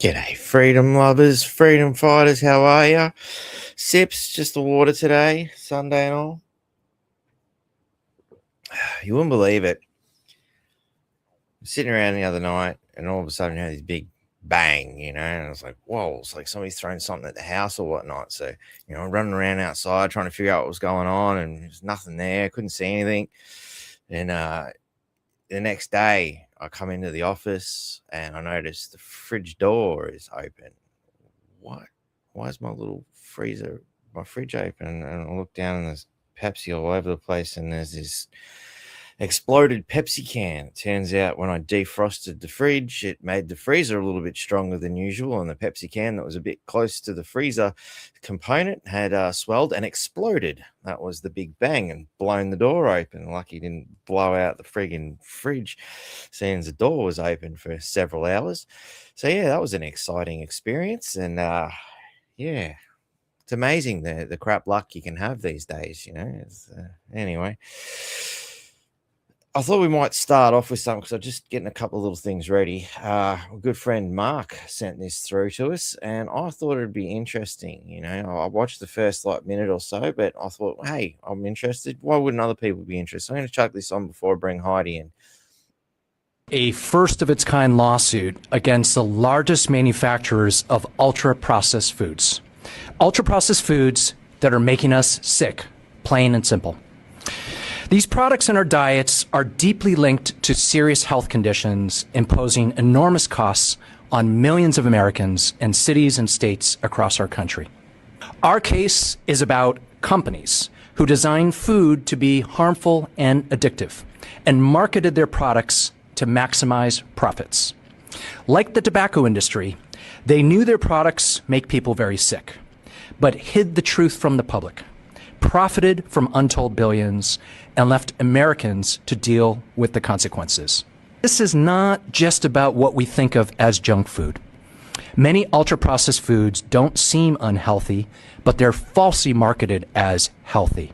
G'day, freedom lovers, freedom fighters. How are ya? Sips, just the water today, Sunday and all. You wouldn't believe it. Sitting around the other night, and all of a sudden, you had this big bang, and I was like, whoa, it's like somebody's thrown something at the house or whatnot. So, running around outside trying to figure out what was going on, and there's nothing there. Couldn't see anything. And the next day, I come into the office and I noticed the fridge door is open. What? Why is my little fridge open? And I look down and there's Pepsi all over the place, and there's this exploded Pepsi can. It turns out when I defrosted the fridge, it made the freezer a little bit stronger than usual, and the Pepsi can that was a bit close to the freezer component had swelled and exploded. That was the big bang and blown the door open. Lucky it didn't blow out the friggin' fridge, seeing the door was open for several hours. So yeah, that was an exciting experience, and yeah, it's amazing the crap luck you can have these days. Anyway, I thought we might start off with something because I'm just getting a couple of little things ready. A good friend Mark sent this through to us, and I thought it'd be interesting. I watched the first minute or so, but I thought, hey, I'm interested. Why wouldn't other people be interested? I'm going to chuck this on before I bring Heidi in. A first-of-its-kind lawsuit against the largest manufacturers of ultra-processed foods. Ultra-processed foods that are making us sick, plain and simple. These products in our diets are deeply linked to serious health conditions, imposing enormous costs on millions of Americans in cities and states across our country. Our case is about companies who design food to be harmful and addictive and marketed their products to maximize profits. Like the tobacco industry, they knew their products make people very sick, but hid the truth from the public, profited from untold billions, and left Americans to deal with the consequences. This is not just about what we think of as junk food. Many ultra-processed foods don't seem unhealthy, but they're falsely marketed as healthy.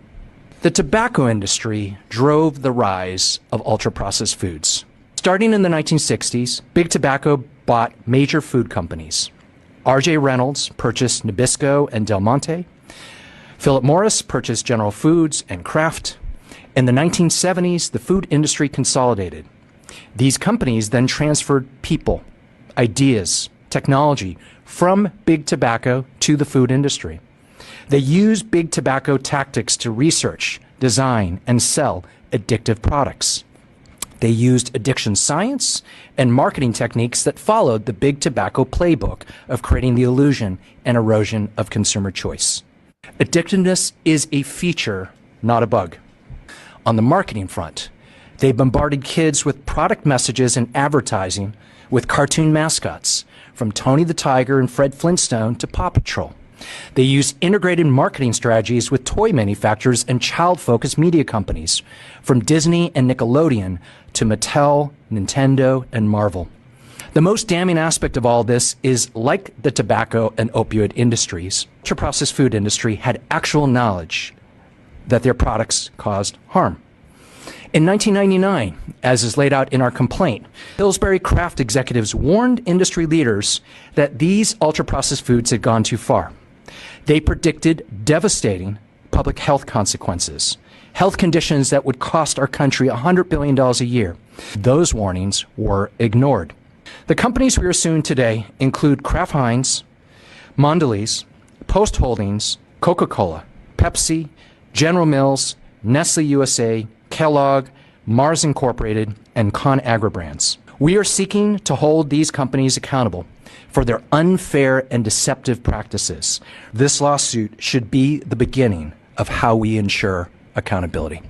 The tobacco industry drove the rise of ultra-processed foods. Starting in the 1960s, Big Tobacco bought major food companies. R.J. Reynolds purchased Nabisco and Del Monte. Philip Morris purchased General Foods and Kraft. In the 1970s, the food industry consolidated. These companies then transferred people, ideas, technology from Big Tobacco to the food industry. They used Big Tobacco tactics to research, design, and sell addictive products. They used addiction science and marketing techniques that followed the Big Tobacco playbook of creating the illusion and erosion of consumer choice. Addictiveness is a feature, not a bug. On the marketing front, they bombarded kids with product messages and advertising with cartoon mascots, from Tony the Tiger and Fred Flintstone to Paw Patrol. They used integrated marketing strategies with toy manufacturers and child-focused media companies, from Disney and Nickelodeon to Mattel, Nintendo, and Marvel. The most damning aspect of all this is, like the tobacco and opioid industries, the ultra-processed food industry had actual knowledge that their products caused harm. In 1999, as is laid out in our complaint, Pillsbury Kraft executives warned industry leaders that these ultra-processed foods had gone too far. They predicted devastating public health consequences, health conditions that would cost our country $100 billion a year. Those warnings were ignored. The companies we are suing today include Kraft Heinz, Mondelez, Post Holdings, Coca-Cola, Pepsi, General Mills, Nestle USA, Kellogg, Mars Incorporated, and ConAgra brands. We are seeking to hold these companies accountable for their unfair and deceptive practices. This lawsuit should be the beginning of how we ensure accountability.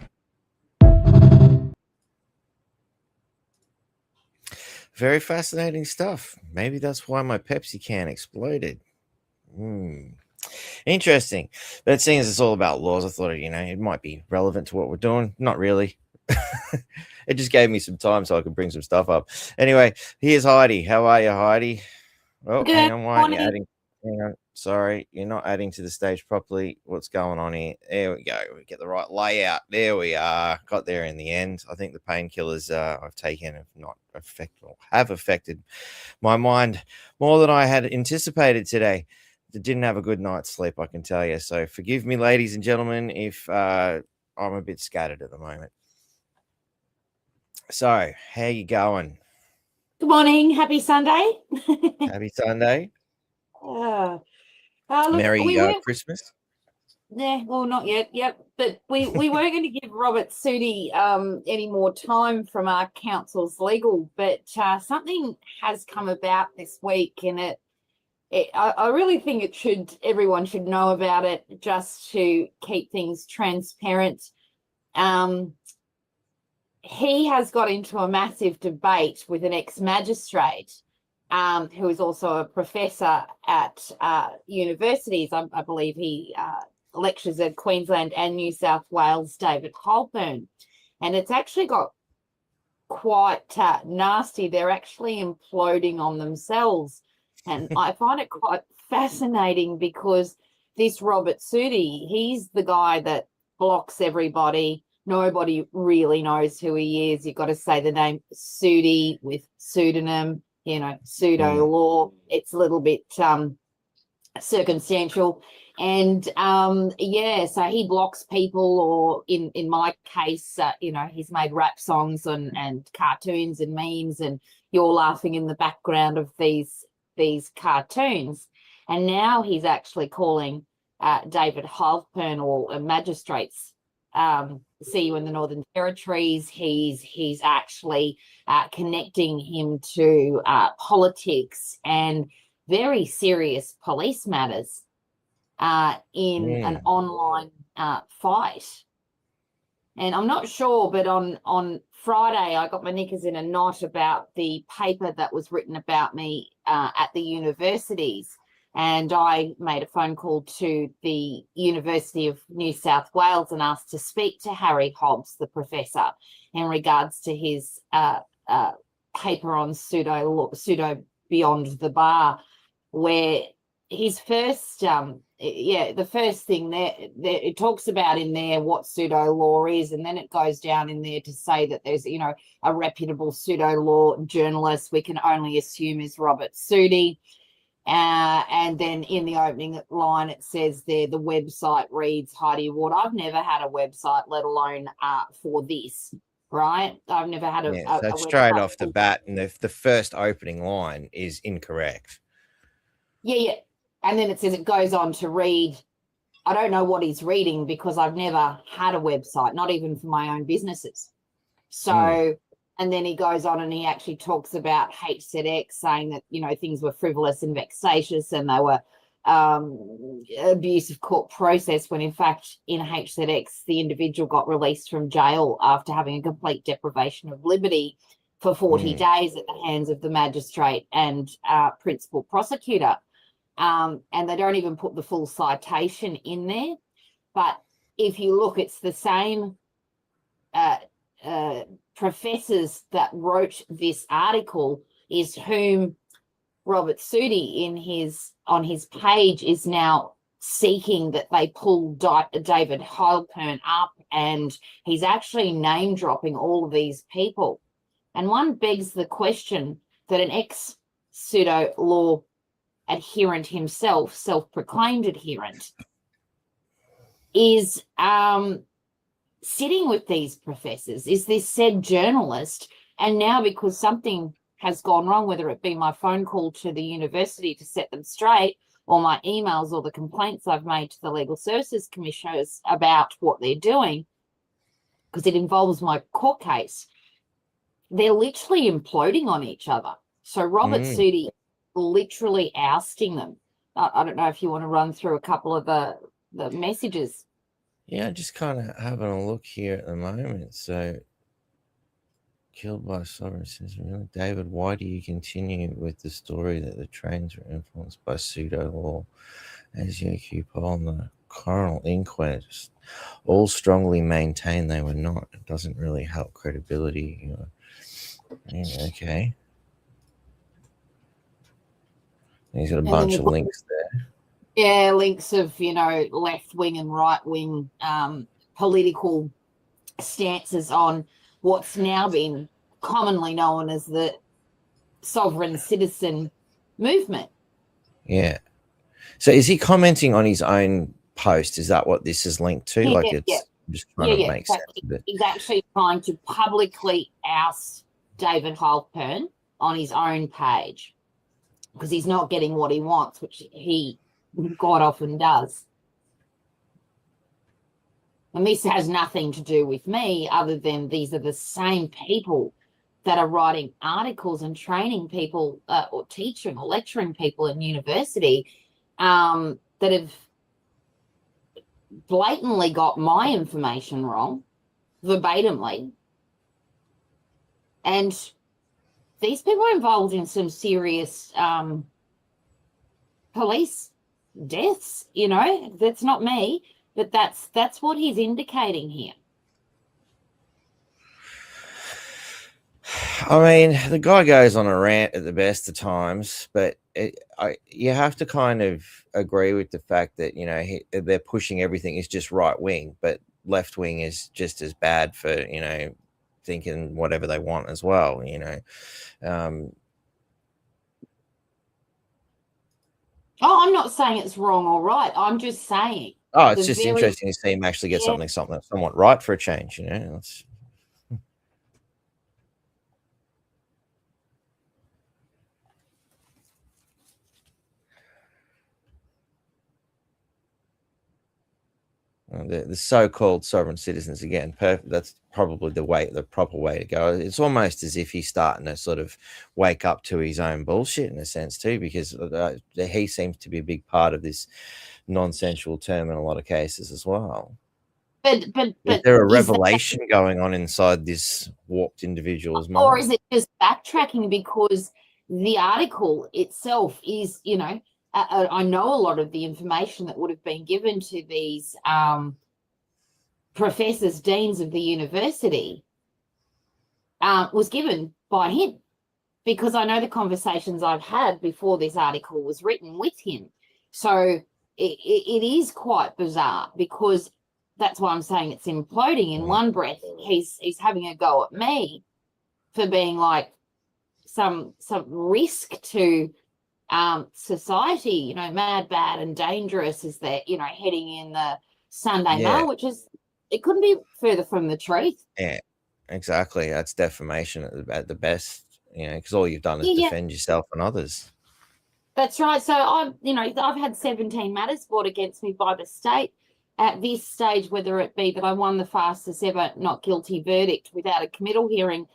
Very fascinating stuff. Maybe that's why my Pepsi can exploded. Interesting. But seeing as it's all about laws, I thought, it might be relevant to what we're doing. Not really. It just gave me some time so I could bring some stuff up. Anyway, here's Heidi. How are you, Heidi? Oh, Good hang on, why aren't you morning. adding? Hang on. Sorry, you're not adding to the stage properly. What's going on here? There we go. We get the right layout. There we are. Got there in the end. I think the painkillers I've taken have affected my mind more than I had anticipated today. Didn't have a good night's sleep, I can tell you. So forgive me, ladies and gentlemen, if I'm a bit scattered at the moment. So, how you going? Good morning. Happy Sunday. Happy Sunday. Look, Merry we weren't. Christmas. Yeah, well, not yet. Yep, but we weren't going to give Robert Sudi any more time from our council's legal, but something has come about this week, and I really think everyone should know about it just to keep things transparent. He has got into a massive debate with an ex-magistrate who is also a professor at universities. I believe he lectures at Queensland and New South Wales, David Holburn. And it's actually got quite nasty. They're actually imploding on themselves. And I find it quite fascinating because this Robert Sudi, he's the guy that blocks everybody. Nobody really knows who he is. You've got to say the name Sudi with pseudonym, pseudo law. It's a little bit circumstantial. And so he blocks people, or in my case, he's made rap songs and cartoons and memes, and you're laughing in the background of these cartoons. And now he's actually calling David Halpern or magistrates. See you in the Northern Territories. He's actually connecting him to politics and very serious police matters in an online fight. And I'm not sure, but on Friday I got my knickers in a knot about the paper that was written about me at the universities. And I made a phone call to the University of New South Wales and asked to speak to Harry Hobbs, the professor, in regards to his paper on pseudo beyond the bar, where his first, the first thing there, it talks about in there what pseudo law is, and then it goes down in there to say that there's, a reputable pseudo law journalist we can only assume is Robert Sudi. And then in the opening line, it says there, the website reads Heidi Ward. I've never had a website, let alone for this, right? I've never had so straight off the bat, and the first opening line is incorrect. Yeah. And then it says, it goes on to read, I don't know what he's reading because I've never had a website, not even for my own businesses. So... And then he goes on and he actually talks about HZX, saying that, things were frivolous and vexatious and they were abuse of court process, when in fact in HZX, the individual got released from jail after having a complete deprivation of liberty for 40 days at the hands of the magistrate and principal prosecutor. And they don't even put the full citation in there. But if you look, it's the same professors that wrote this article is whom Robert Sudi on his page is now seeking that they pull David Halpern up, and he's actually name dropping all of these people. And one begs the question that an ex-pseudo law adherent himself, self-proclaimed adherent, is sitting with these professors, is this said journalist, and now because something has gone wrong, whether it be my phone call to the university to set them straight, or my emails or the complaints I've made to the Legal Services Commissioners about what they're doing, because it involves my court case, they're literally imploding on each other. So Robert Sudi literally ousting them. I don't know if you want to run through a couple of the messages. Yeah, just kind of having a look here at the moment. So, killed by sovereign citizen. Really, David, why do you continue with the story that the trains were influenced by pseudo law as you occupy on the coronal inquest? All strongly maintain they were not. It doesn't really help credibility. Yeah, okay. He's got a And bunch then of we've got, links there. yeah, links of, you know, left wing and right wing political stances on what's now been commonly known as the sovereign citizen movement. Yeah. So is he commenting on his own post? Is that what this is linked to? Like Yeah, it's just trying to make So sense of it. he's actually trying to publicly oust David Halpern on his own page because he's not getting what he wants, which he quite often does. And this has nothing to do with me other than these are the same people that are writing articles and training people or teaching or lecturing people in university that have blatantly got my information wrong, verbatimly. And these people are involved in some serious police deaths, you know. That's not me, but that's what he's indicating here. I mean, the guy goes on a rant at the best of times, but you have to kind of agree with the fact that, you know, they're pushing everything is just right wing, but left wing is just as bad for, you know, thinking whatever they want as well, you know. I'm not saying it's wrong or right. I'm just saying. Oh, it's just interesting to see him actually get something somewhat right for a change, you know. The so-called sovereign citizens again. That's probably the proper way to go. It's almost as if he's starting to sort of wake up to his own bullshit in a sense too, because he seems to be a big part of this nonsensical term in a lot of cases as well. But is there a revelation going on inside this warped individual's mind, or is it just backtracking because the article itself is, you know, I know a lot of the information that would have been given to these professors, deans of the university was given by him, because I know the conversations I've had before this article was written with him. So it is quite bizarre, because that's why I'm saying it's imploding. In one breath, he's having a go at me for being like some risk to society, you know, mad, bad, and dangerous as they're, you know, heading in the Sunday Mail, which is, it couldn't be further from the truth. Yeah, exactly. That's defamation at the best, you know, because all you've done is defend yourself and others. That's right. So I've had 17 matters brought against me by the state at this stage, whether it be that I won the fastest ever not guilty verdict without a committal hearing,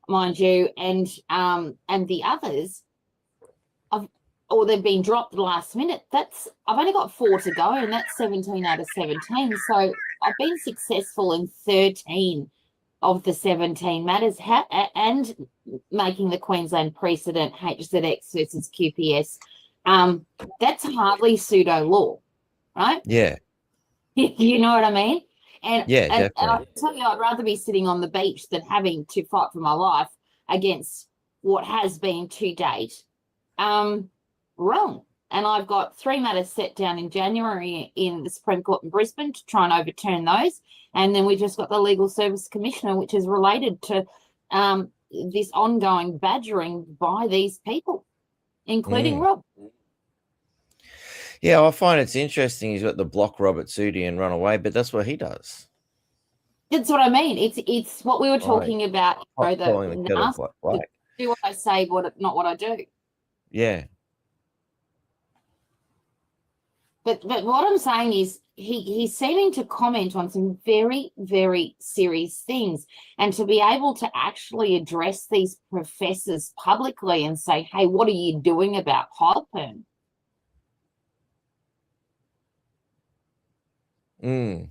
mind you, and the others, or they've been dropped last minute. I've only got 4 to go, and that's 17 out of 17. So I've been successful in 13 of the 17 matters, and making the Queensland precedent, HZX versus QPS. That's hardly pseudo law, right? Yeah. You know what I mean? And definitely. And I tell you, I'd rather be sitting on the beach than having to fight for my life against what has been to date wrong. And I've got 3 matters set down in January in the Supreme Court in Brisbane to try and overturn those. And then we just got the Legal Service Commissioner, which is related to this ongoing badgering by these people, including Rob. Yeah, I find it's interesting. He's got the block Robert Sudi and run away, but that's what he does. That's what I mean. It's what we were talking about. You know, do what I say, not what I do. Yeah. But what I'm saying is he's seeming to comment on some very, very serious things, and to be able to actually address these professors publicly and say, hey, what are you doing about Halpern? And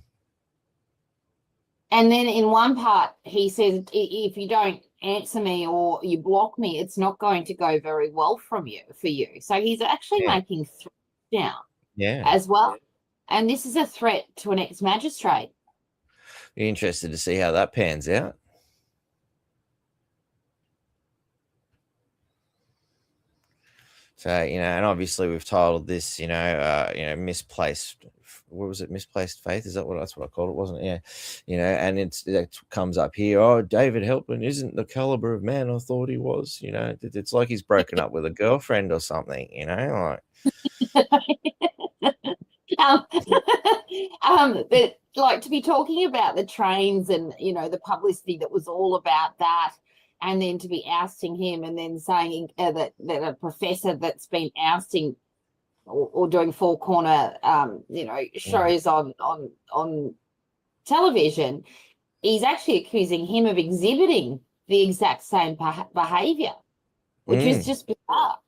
then in one part, he says, if you don't answer me or you block me, it's not going to go very well for you. So he's actually making threats down as well. And this is a threat to an ex-magistrate. Be interested to see how that pans out. So, you know, and obviously we've titled this, misplaced. What was it? Misplaced Faith? Is that what that's what I called it? Wasn't it? Yeah. You know, and it comes up here. Oh, David Helpman isn't the caliber of man I thought he was. You know, it's like he's broken up with a girlfriend or something. You know, like. But like to be talking about the trains and the publicity that was all about that, and then to be ousting him, and then saying that a professor that's been ousting or doing four corner shows on television, he's actually accusing him of exhibiting the exact same behavior, which is just bizarre.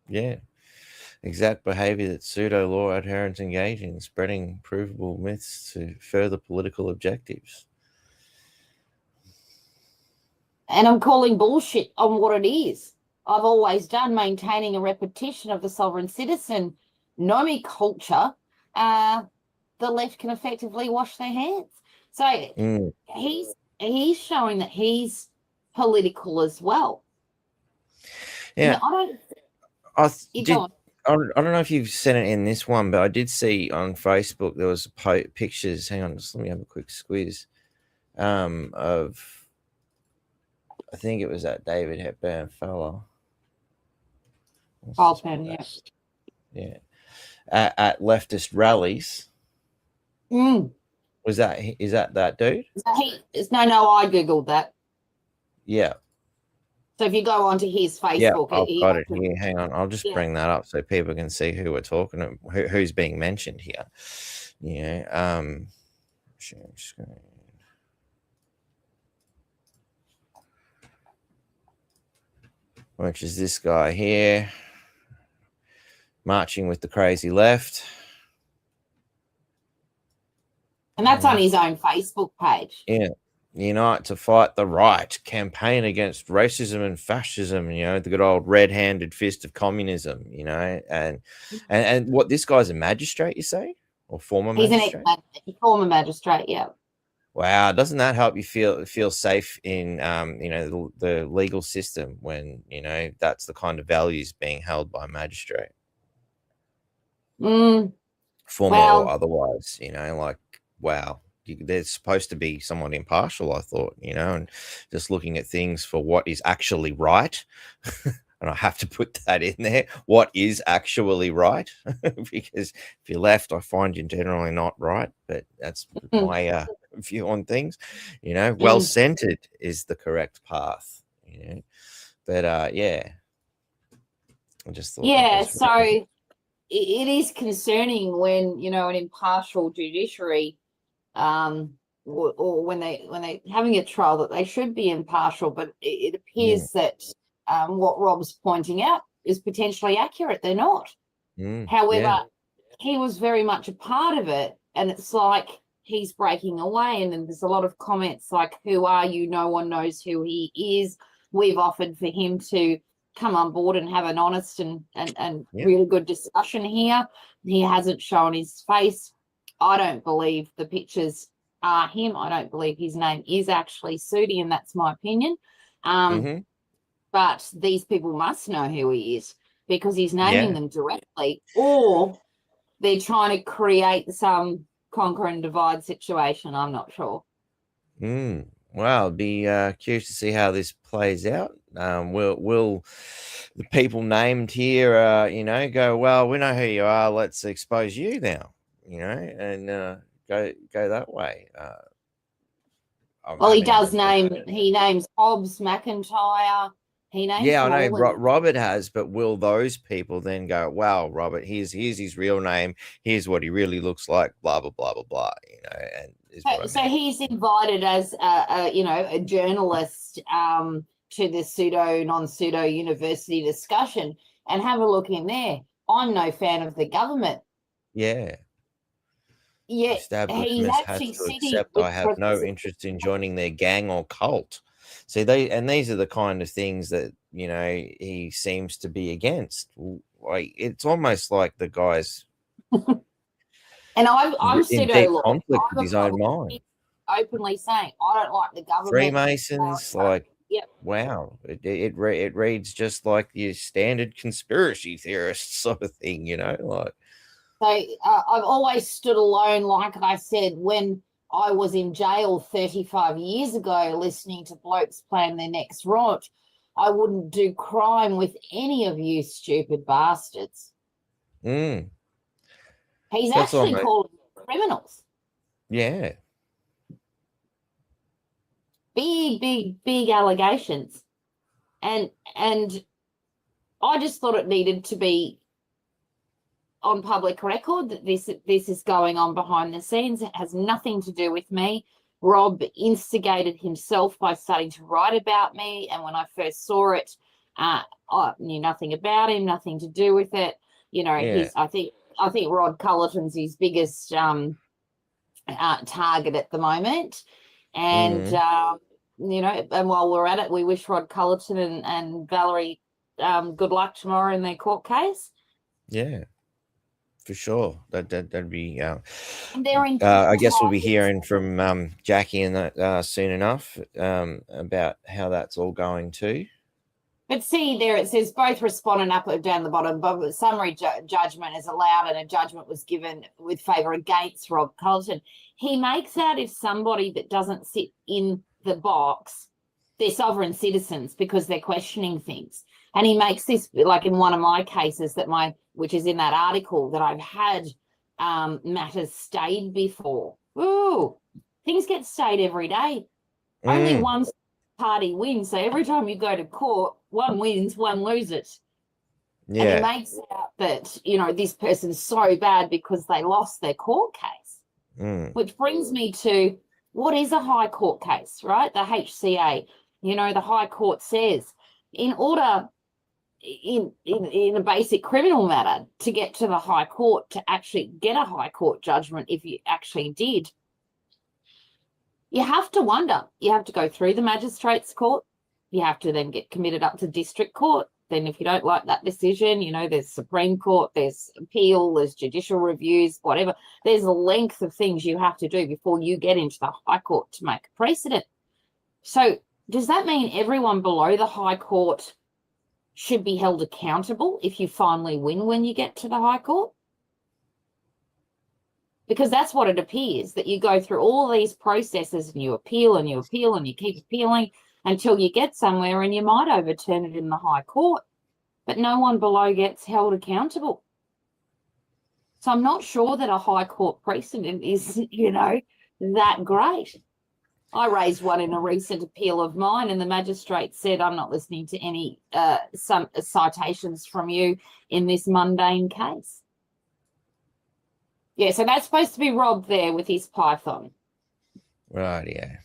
Yeah. Exact behavior that pseudo-law adherents engage in, spreading provable myths to further political objectives. And I'm calling bullshit on what it is. I've always done, maintaining a repetition of the sovereign citizen nomi culture. The left can effectively wash their hands. So he's showing that he's political as well. Yeah. And I don't know if you've sent it in this one, but I did see on Facebook there was pictures. Hang on, just let me have a quick squeeze. Of, I think it was that David Hepburn fella. Yeah. At leftist rallies. Is that dude? No, I googled that. Yeah. So if you go onto his Facebook, I've got it here. Hang on, I'll just bring that up so people can see who we're talking to, who's being mentioned here. Yeah. Share screen. Which is this guy here, marching with the crazy left. And that's on his own Facebook page. Yeah. Unite to fight the right, campaign against racism and fascism, the good old red-handed fist of communism, and what, this guy's a magistrate, you say? Or former magistrate? He's a former magistrate, yeah. Wow, doesn't that help you feel safe in the legal system when that's the kind of values being held by a magistrate? Former or otherwise, like, wow. They're supposed to be somewhat impartial, I thought, and just looking at things for what is actually right. And I have to put that in there. What is actually right? Because if you're left, I find you're generally not right. But that's my view on things. Well-centered is the correct path. But yeah, I just thought. Yeah, so it is concerning when an impartial judiciary. Or when they're having a trial, that they should be impartial, but it appears that what Rob's pointing out is potentially accurate. They're not. However, he was very much a part of it, and it's like he's breaking away. And then there's a lot of comments like, "Who are you? No one knows who he is." We've offered for him to come on board and have an honest and really good discussion here. He hasn't shown his face. I don't believe the pictures are him. I don't believe his name is actually Sudi, and that's my opinion. But these people must know who he is because he's naming them directly, or they're trying to create some conquer and divide situation. I'm not sure. Well, I'll be curious to see how this plays out. Will the people named here, go, well, we know who you are. Let's expose you now. And go that way. Well, he does he names Hobbs, McIntyre. He names. Yeah, I know Robert has, but will those people then go, wow, Robert, here's his real name. Here's what he really looks like, blah, blah, blah, blah, blah, and so he's invited as a journalist to the non-pseudo university discussion, and have a look in there. I'm no fan of the government. Yeah. Yeah, establishment has to accept I have no interest in joining their gang or cult. See, these are the kind of things that he seems to be against. Like, it's almost like the guy's and I'm pseudo conflict with his own mind. Openly saying I don't like the government. Freemasons, like Yep. Wow. It reads just like your standard conspiracy theorist sort of thing, like. So I've always stood alone, like I said, when I was in jail 35 years ago listening to blokes plan their next rot. I wouldn't do crime with any of you stupid bastards. Mm. He's That's actually almost, calling them criminals. yeah. Big allegations. And I just thought it needed to be on public record that this is going on behind the scenes. It has nothing to do with me. Rob instigated himself by starting to write about me, and when I first saw it, I knew nothing about him, nothing to do with it. Yeah. I think Rod Cullerton's his biggest target at the moment, and and while we're at it, we wish Rod Cullerton and Valerie good luck tomorrow in their court case. Yeah. For sure, that'd be. And they're in I guess we'll be hearing from Jackie and that soon enough about how that's all going too. But see, there it says both respondent up or down the bottom, but summary judgment is allowed, and a judgment was given with favour against Rob Cullerton. He makes out if somebody that doesn't sit in the box, they're sovereign citizens because they're questioning things. And he makes this, like in one of my cases which is in that article, that I've had matters stayed before. Ooh, things get stayed every day. Only one party wins. So every time you go to court, one wins, one loses. Yeah. And he makes out that, this person's so bad because they lost their court case. Which brings me to, what is a high court case, right? The HCA, the High Court says, in order in a basic criminal matter to get to the High Court, to actually get a High Court judgment, if you actually did, you have to wonder. You have to go through the magistrate's court. You have to then get committed up to district court. Then if you don't like that decision, there's Supreme Court, there's appeal, there's judicial reviews, whatever. There's a length of things you have to do before you get into the High Court to make a precedent. So does that mean everyone below the High Court should be held accountable if you finally win when you get to the High Court? Because that's what it appears, that you go through all these processes and you appeal and you appeal and you keep appealing until you get somewhere, and you might overturn it in the High Court, but no one below gets held accountable. So I'm not sure that a High Court precedent is, that great. I raised one in a recent appeal of mine, and the magistrate said, I'm not listening to any some citations from you in this mundane case. Yeah, so that's supposed to be Rob there with his python. Right, yeah.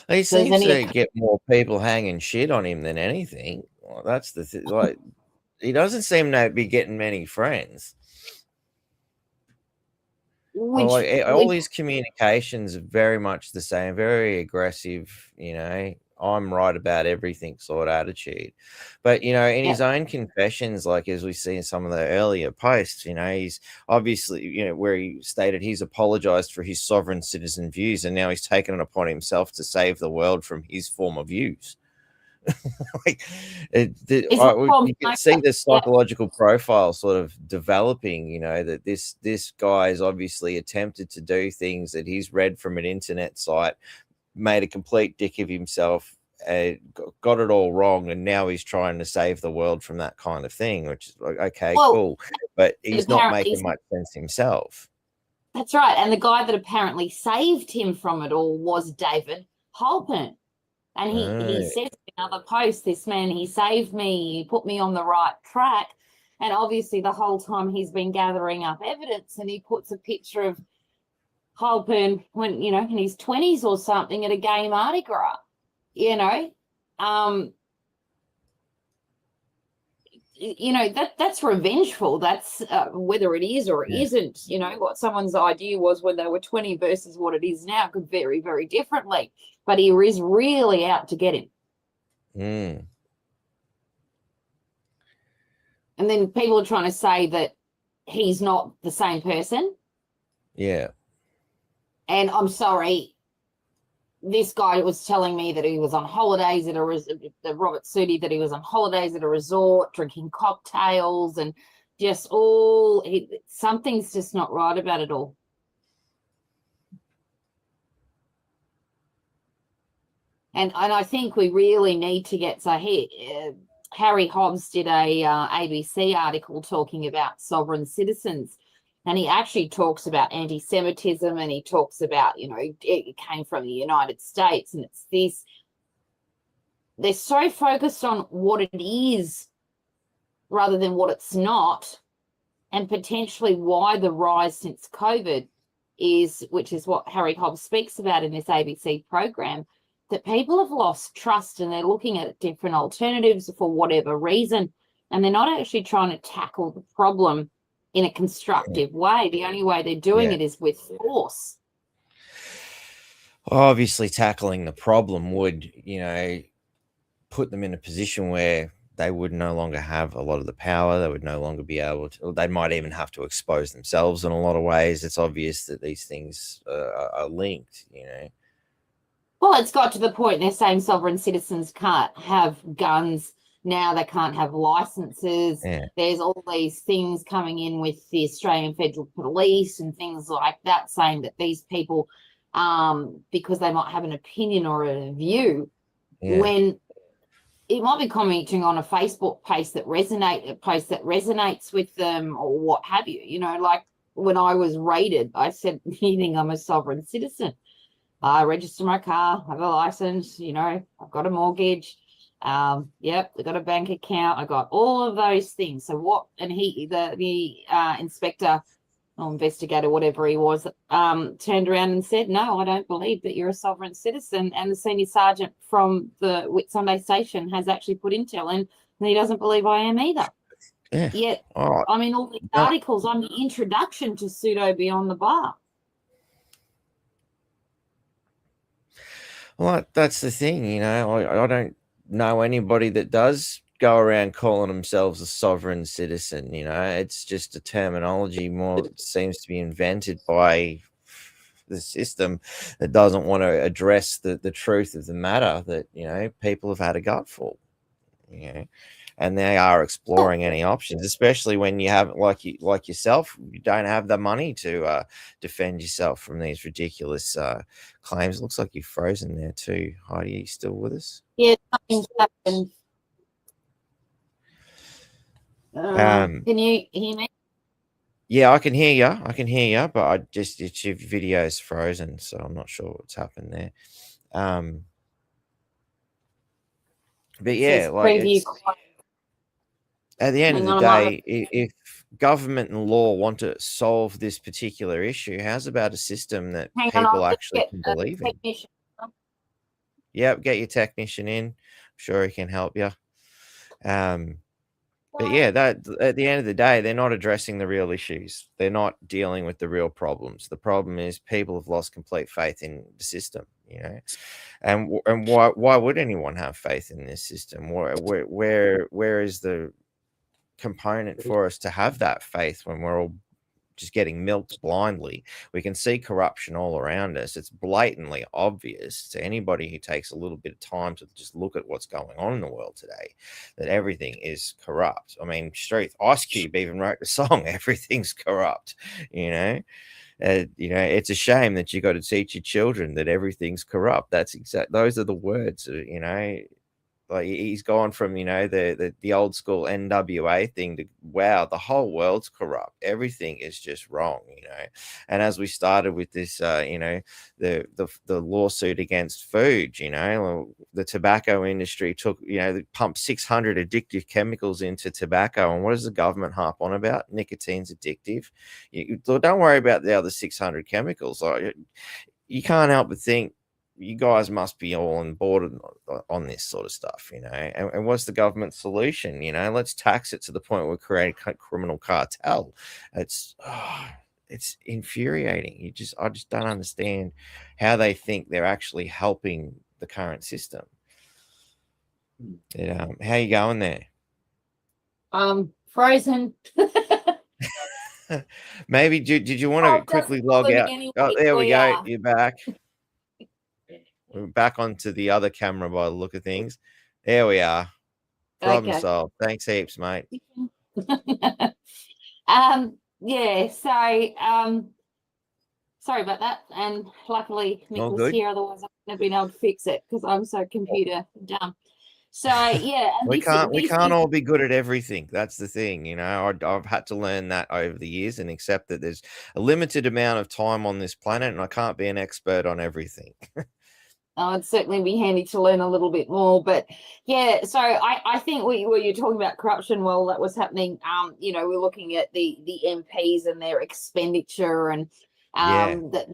He seems to get more people hanging shit on him than anything. Well, that's the thing. Like, he doesn't seem to be getting many friends. All his communications are very much the same, very aggressive, I'm right about everything sort of attitude. But, in his own confessions, like as we see in some of the earlier posts, he's obviously, where he stated he's apologized for his sovereign citizen views, and now he's taken it upon himself to save the world from his former views. You can see the psychological profile sort of developing, that this guy has obviously attempted to do things that he's read from an internet site, made a complete dick of himself, got it all wrong, and now he's trying to save the world from that kind of thing, which is like, okay, cool, but he's not making much sense himself. That's right. And the guy that apparently saved him from it all was David Halpern. And he says in other posts, this man, he saved me, he put me on the right track. And obviously the whole time he's been gathering up evidence, and he puts a picture of Halpern when, in his 20s or something at a gay Mardi Gras, that's revengeful. That's whether it is or it isn't, what someone's idea was when they were 20 versus what it is now could vary very differently. But he is really out to get him. And then people are trying to say that he's not the same person. Yeah. And I'm sorry, this guy was telling me that he was on holidays at the Robert Sudi, that he was on holidays at a resort drinking cocktails and just something's just not right about it all. And I think we really need to get, so Harry Hobbs did a ABC article talking about sovereign citizens, and he actually talks about anti-Semitism, and he talks about, it came from the United States, and it's this, they're so focused on what it is rather than what it's not, and potentially why the rise since COVID is, which is what Harry Hobbs speaks about in this ABC program, that people have lost trust and they're looking at different alternatives for whatever reason, and they're not actually trying to tackle the problem in a constructive way. The only way they're doing it is with force. Obviously, tackling the problem would, put them in a position where they would no longer have a lot of the power. They would no longer be able to, or they might even have to expose themselves in a lot of ways. It's obvious that these things are linked, Well, it's got to the point they're saying sovereign citizens can't have guns now. They can't have licenses. Yeah. There's all these things coming in with the Australian Federal Police and things like that, saying that these people, because they might have an opinion or a view, when it might be commenting on a Facebook post that resonates with them or what have you. Like when I was raided, I said, "You think I'm a sovereign citizen? I register my car, I have a license, I've got a mortgage. Yep, I got a bank account. I got all of those things." So what? And the inspector or investigator, whatever he was, turned around and said, "No, I don't believe that you're a sovereign citizen." And the senior sergeant from the Whitsunday station has actually put intel in, and he doesn't believe I am either. Yeah. Yet, I'm in all these articles. I'm the introduction to pseudo beyond the bar. Well, that's the thing, I don't know anybody that does go around calling themselves a sovereign citizen. It's just a terminology more seems to be invented by the system that doesn't want to address the truth of the matter that, people have had a gutful, and they are exploring any options, especially when you have, like yourself, you don't have the money to defend yourself from these ridiculous claims. Looks like you're frozen there too, Heidi. Are you still with us? Yeah, something's happened. Can you hear me? Yeah, I can hear you, but it's your video's frozen, so I'm not sure what's happened there. But yeah, like at the end of the day, if government and law want to solve this particular issue, how's about a system that people actually can believe in? Yep, get your technician in. I'm sure he can help you. But yeah, that at the end of the day, they're not addressing the real issues. They're not dealing with the real problems. The problem is people have lost complete faith in the system, and why would anyone have faith in this system? Where is the component for us to have that faith when we're all just getting milked blindly? We can see corruption all around us. It's blatantly obvious to anybody who takes a little bit of time to just look at what's going on in the world today, that everything is corrupt. I mean, straight Ice Cube even wrote the song, "Everything's corrupt." It's a shame that you got to teach your children that everything's corrupt. Those are the words, like he's gone from, the old school NWA thing to, wow, the whole world's corrupt. Everything is just wrong, And as we started with this, the lawsuit against food, the tobacco industry they pumped 600 addictive chemicals into tobacco. And what does the government harp on about? Nicotine's addictive. Don't worry about the other 600 chemicals. You can't help but think, you guys must be all on board on this sort of stuff, and what's the government solution? Let's tax it to the point where we create a criminal cartel. It's infuriating. I just don't understand how they think they're actually helping the current system. How you going there? Frozen. Maybe did you want Oh, to it doesn't quickly log bother me out? anyway. Oh, there we go. Yeah. You're back. We're back onto the other camera by the look of things. There we are. Problem Okay. solved. Thanks heaps, mate. Yeah, so sorry about that. And luckily Mick All was good. here, otherwise I wouldn't have been able to fix it because I'm so computer dumb. So yeah, and We this can't is all be good at everything. That's the thing, you know. I've had to learn that over the years and accept that there's a limited amount of time on this planet, and I can't be an expert on everything. it'd certainly be handy to learn a little bit more. But yeah, so I think what you're talking about corruption, well, that was happening. You know, we're looking at the MPs and their expenditure and Yeah. that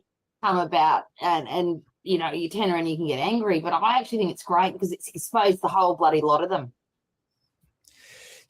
come about, and you know, you turn around and you can get angry. But I actually think it's great because it's exposed the whole bloody lot of them.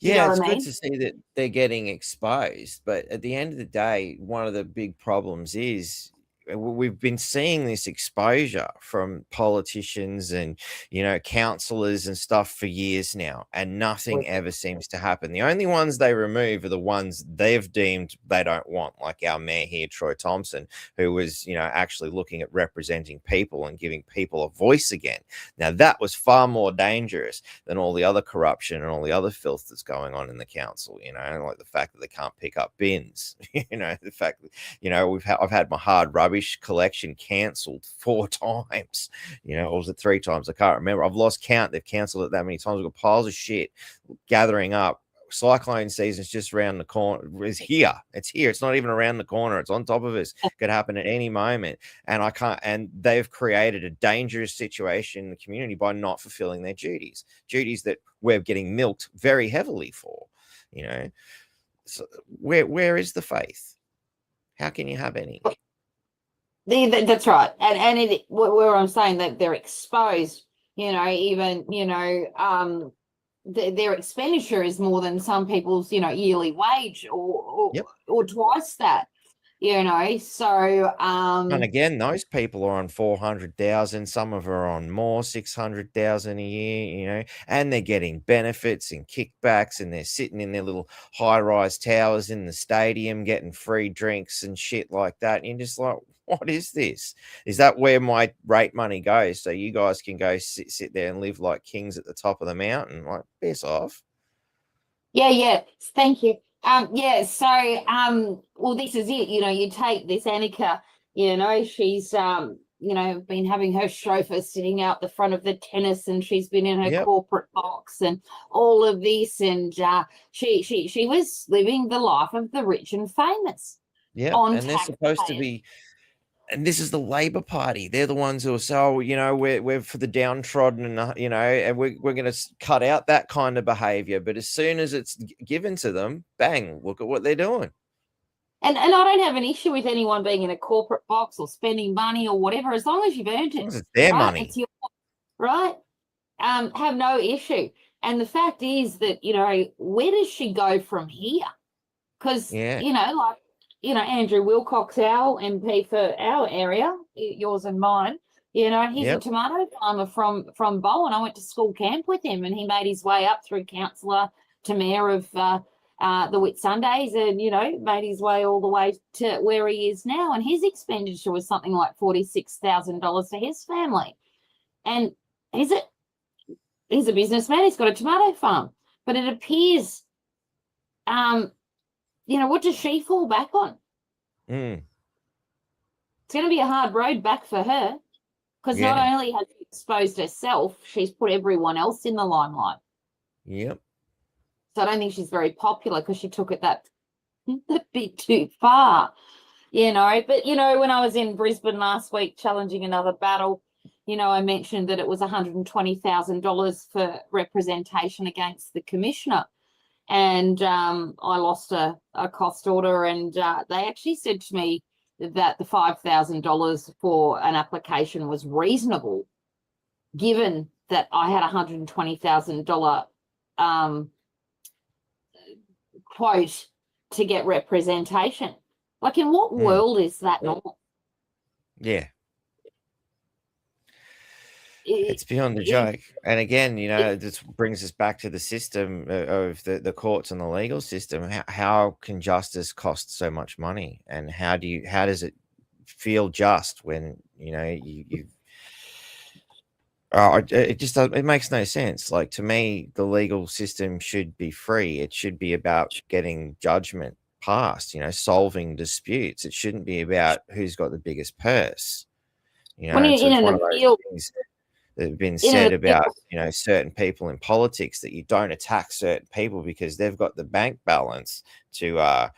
You know Yeah, it's what I good mean? to see that they're getting exposed, but at the end of the day, one of the big problems is we've been seeing this exposure from politicians and, you know, councillors and stuff for years now, and nothing ever seems to happen. The only ones they remove are the ones they've deemed they don't want, like our mayor here, Troy Thompson, who was, you know, actually looking at representing people and giving people a voice again. Now, that was far more dangerous than all the other corruption and all the other filth that's going on in the council, you know, like the fact that they can't pick up bins, you know, the fact that, you know, I've had my hard rubbish collection cancelled 4 times, you know, or was it 3 times? I can't remember. I've lost count. They've cancelled it that many times. We've got piles of shit gathering up. Cyclone season's just around the corner. It's here. It's here. It's not even around the corner. It's on top of us. It could happen at any moment. And I can't. And they've created a dangerous situation in the community by not fulfilling their duties that we're getting milked very heavily for. You know, so where is the faith? How can you have any? That's right, and where I'm saying that they're exposed, you know, even you know, their expenditure is more than some people's, you know, yearly wage, Yep. or twice that, you know. So And again, those people are on 400,000. Some of them are on more, 600,000 a year, you know, and they're getting benefits and kickbacks, and they're sitting in their little high-rise towers in the stadium getting free drinks and shit like that. And you're just like, what is this? Is that where my rate money goes? So you guys can go sit there and live like kings at the top of the mountain? Like, piss off. yeah, thank you. Yeah, so well, this is it. You know, you take this Annika, you know, she's you know, been having her chauffeur sitting out the front of the tennis, and she's been in her Yep. corporate box and all of this, and she was living the life of the rich and famous. Yeah, On and they're supposed to taxpayers. be, and this is the Labor Party. They're the ones who are so, you know, we're for the downtrodden, and you know, and we're going to cut out that kind of behavior. But as soon as it's given to them, bang! Look at what they're doing. And I don't have an issue with anyone being in a corporate box or spending money or whatever, as long as you've earned As long it. as it's their Right? money. It's your right. Have no issue. And the fact is that, you know, where does she go from here? Because, Yeah. you know, like, you know, Andrew Wilcox, our MP for our area, yours and mine, you know, he's Yep. a tomato farmer from Bowen. I went to school camp with him, and he made his way up through councillor to mayor of the Whitsundays, and, you know, made his way all the way to where he is now. And his expenditure was something like $46,000 for his family. And he's a businessman. He's got a tomato farm, but it appears, you know, what does she fall back on? Mm. It's going to be a hard road back for her, because not Yeah. only has she exposed herself, she's put everyone else in the limelight. Yep. So I don't think she's very popular because she took it that bit too far, you know. But, you know, when I was in Brisbane last week challenging another battle, you know, I mentioned that it was $120,000 for representation against the commissioner. And I lost a cost order, and they actually said to me that the $5,000 for an application was reasonable, given that I had $120,000 quote to get representation. Like, in what world is that normal? Yeah. It's beyond a joke. And again, this brings us back to the system of the courts and the legal system. How can justice cost so much money? And how does it feel just when, it just doesn't, it makes no sense. Like, to me, the legal system should be free. It should be about getting judgment passed, solving disputes. It shouldn't be about who's got the biggest purse. When It's you're in one an of those appeal, things that have been said about certain people in politics, that you don't attack certain people because they've got the bank balance to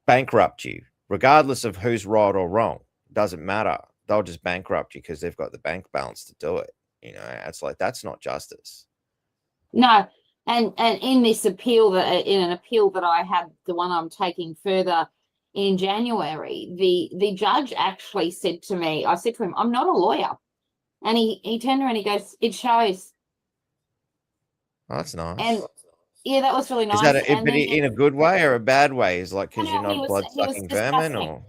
bankrupt you, regardless of who's right or wrong. Doesn't matter. They'll just bankrupt you because they've got the bank balance to do it. It's like, that's not justice. No, and in this appeal, in an appeal that I had, the one I'm taking further in January, the judge actually said to me, I said to him, I'm not a lawyer. And he turned around and he goes, it shows. Oh, that's nice. And yeah, that was really nice. Is that in a good way or a bad way? Is like, because you're not blood-sucking vermin? Or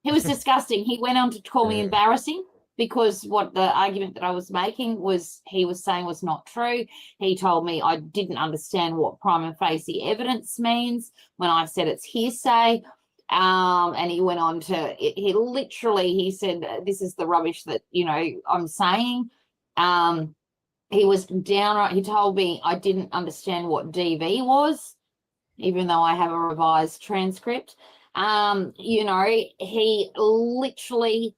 he was disgusting. He went on to call me embarrassing, because what the argument that I was making was, he was saying was not true. He told me I didn't understand what prima facie evidence means when I said it's hearsay. And he went on to, he said, this is the rubbish that, I'm saying. He was downright, he told me I didn't understand what DV was, even though I have a revised transcript. He literally,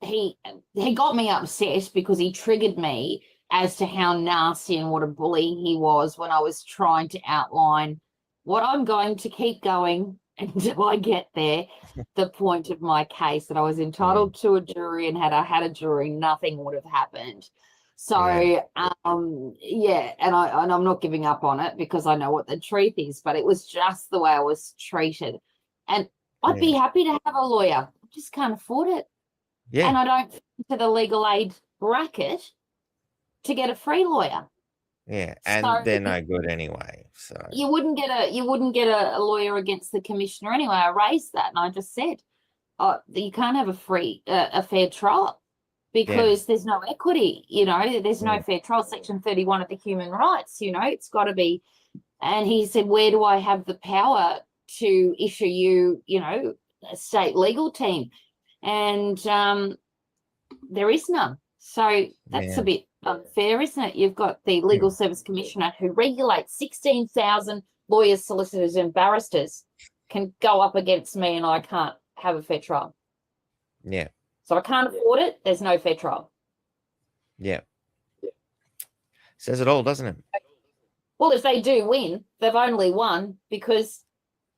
he got me upset because he triggered me as to how nasty and what a bully he was when I was trying to outline what I'm going to keep going until I get there, the point of my case, that I was entitled to a jury, and had I had a jury, nothing would have happened. So, and I'm not giving up on it, because I know what the truth is, but it was just the way I was treated. And I'd be happy to have a lawyer. I just can't afford it. Yeah. And I don't fit into the legal aid bracket to get a free lawyer. Yeah, and so they're no good anyway. So you wouldn't get a lawyer against the commissioner anyway. I raised that, and I just said, you can't have a fair trial, because there's no equity. There's no fair trial. Section 31 of the human rights. It's got to be. And he said, where do I have the power to issue you, a state legal team? And there is none. So that's a bit unfair, isn't it? You've got the Legal Service Commissioner, who regulates 16,000 lawyers, solicitors and barristers, can go up against me, and I can't have a fair trial. Yeah. So I can't afford it. There's no fair trial. Yeah. Says it all, doesn't it? Well, if they do win, they've only won because,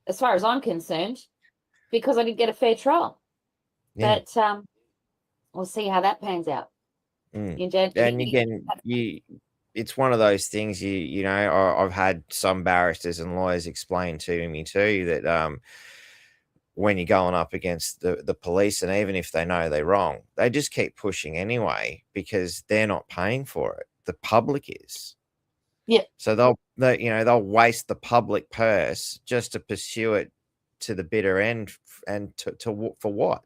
as far as I'm concerned, because I didn't get a fair trial. Yeah. But we'll see how that pans out. And again, it's one of those things, I've had some barristers and lawyers explain to me too that when you're going up against the police, and even if they know they're wrong, they just keep pushing anyway, because they're not paying for it. The public is. Yeah. So they'll waste the public purse just to pursue it to the bitter end, and for what?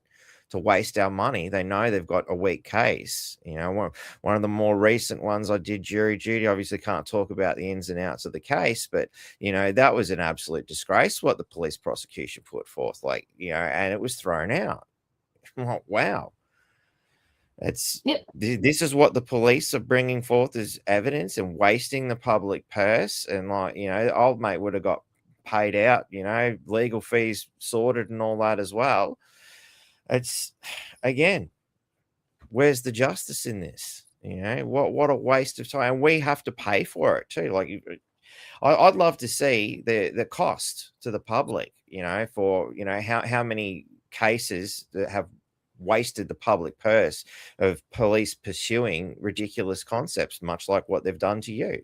To waste our money. They know they've got a weak case. One of the more recent ones, I did jury duty. Obviously can't talk about the ins and outs of the case, but that was an absolute disgrace what the police prosecution put forth, and it was thrown out. I'm like, wow. This is what the police are bringing forth as evidence, and wasting the public purse. And old mate would have got paid out, legal fees sorted and all that as well. It's, again, where's the justice in this? What a waste of time. And we have to pay for it too. I'd love to see the cost to the public, for how many cases that have wasted the public purse of police pursuing ridiculous concepts, much like what they've done to you.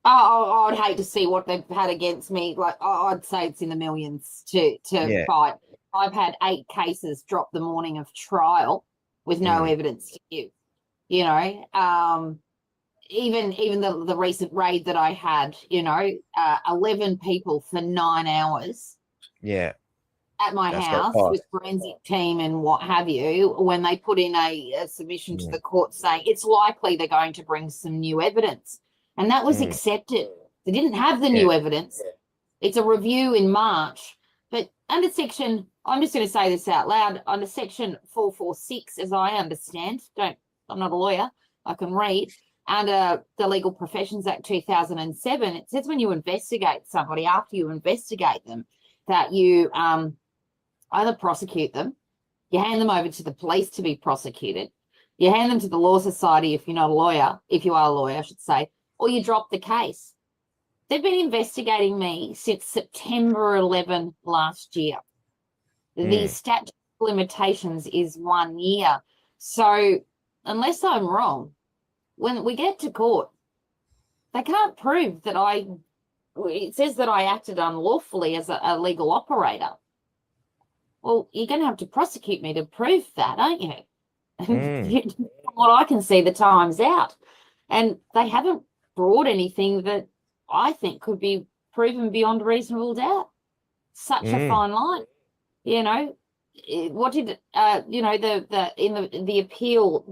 I'd hate to see what they've had against me. I'd say it's in the millions to fight. I've had 8 cases drop the morning of trial with no evidence to give. Even the recent raid that I had, 11 people for 9 hours. Yeah. at my That's house got with forensic team and what have you, when they put in a submission to the court saying it's likely they're going to bring some new evidence. And that was accepted. They didn't have the new evidence. It's a review in March. But under section, I'm just going to say this out loud, under section 446, as I understand, I'm not a lawyer, I can read, under the Legal Professions Act 2007, it says when you investigate somebody, after you investigate them, that you either prosecute them, you hand them over to the police to be prosecuted, you hand them to the Law Society if you're not a lawyer, if you are a lawyer, I should say, or you drop the case. They've been investigating me since September 11 last year. The statute of limitations is 1 year. So unless I'm wrong, when we get to court, they can't prove that it says that I acted unlawfully as a legal operator. Well, you're going to have to prosecute me to prove that, aren't you? From what I can see, the time's out. And they haven't brought anything that I think could be proven beyond reasonable doubt. Such a fine line. You know, what did, the appeal,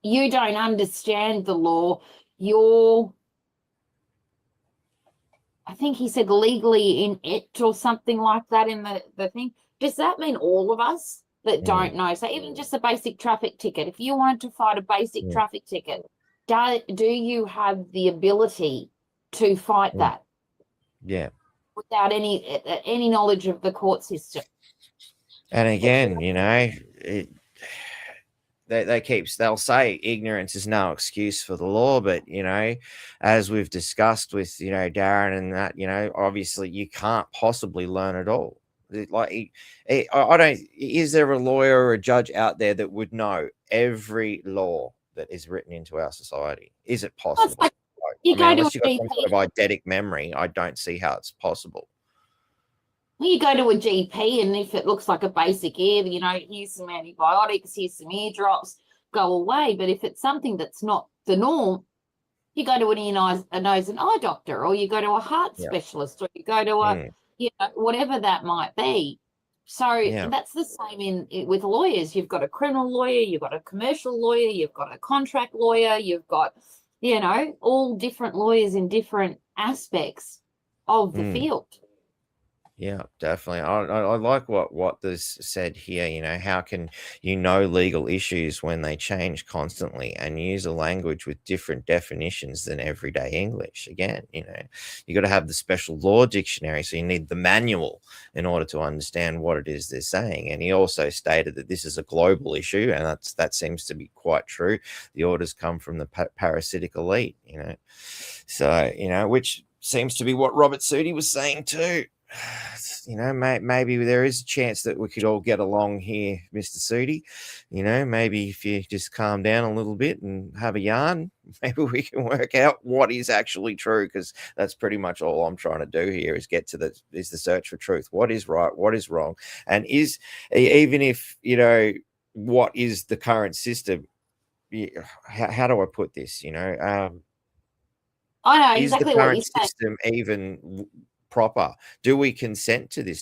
you don't understand the law, I think he said legally inept or something like that in the thing. Does that mean all of us that don't know? So even just a basic traffic ticket, if you wanted to fight a basic traffic ticket, do you have the ability to fight that? Yeah. Without any knowledge of the court system. And again, you know, they'll say ignorance is no excuse for the law, but you know, as we've discussed with, you know, Darren and that, you know, obviously you can't possibly learn it all. Like, is there a lawyer or a judge out there that would know every law that is written into our society? Is it possible? Like, unless you've got some sort of eidetic memory, I don't see how it's possible. Well, you go to a GP, and if it looks like a basic ear, you know, here's some antibiotics, here's some ear drops, go away. But if it's something that's not the norm, you go to a nose and eye doctor, or you go to a heart specialist, or you go to whatever that might be. So that's the same with lawyers. You've got a criminal lawyer, you've got a commercial lawyer, you've got a contract lawyer, you've got, you know, all different lawyers in different aspects of the field. Yeah, definitely. I like what this said here. You know, how can you know legal issues when they change constantly and use a language with different definitions than everyday English? Again, you know, you got to have the special law dictionary, so you need the manual in order to understand what it is they're saying. And he also stated that this is a global issue, and that seems to be quite true. The orders come from the parasitic elite, you know, so you know, which seems to be what Robert Sudi was saying too. You know, maybe there is a chance that we could all get along here, Mr. Sudi. You know, maybe if you just calm down a little bit and have a yarn, maybe we can work out what is actually true, because that's pretty much all I'm trying to do here is get to the search for truth. What is right? What is wrong? And even if, you know, what is the current system? How do I put this? You know, I know exactly is the what current you're saying. system even proper? Do we consent to this?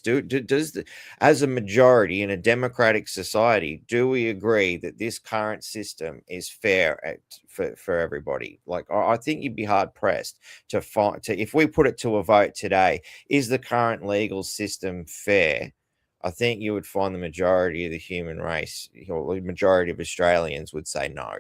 As a majority in a democratic society, do we agree that this current system is fair for everybody? Like, I think you'd be hard pressed to find, if we put it to a vote today, is the current legal system fair? I think you would find the majority of the human race, or the majority of Australians, would say no.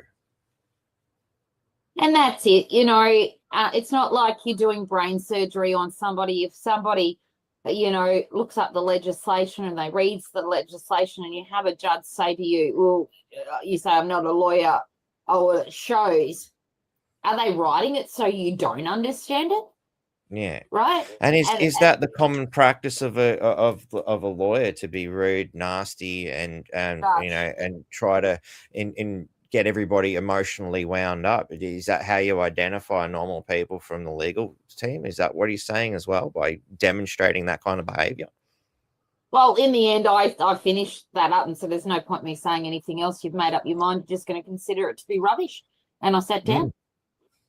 And that's it. You know, it's not like you're doing brain surgery on somebody. If somebody, you know, looks up the legislation and they reads the legislation, and you have a judge say to you, well, you say, I'm not a lawyer. Oh, well, it shows. Are they writing it so you don't understand it? Yeah. Right. And is that the common practice of a lawyer, to be rude, nasty, and you know, and try to get everybody emotionally wound up? Is that how you identify normal people from the legal team? Is that what he's saying as well, by demonstrating that kind of behavior? Well, in the end, I finished that up, and so there's no point me saying anything else. You've made up your mind, you're just going to consider it to be rubbish. And I sat down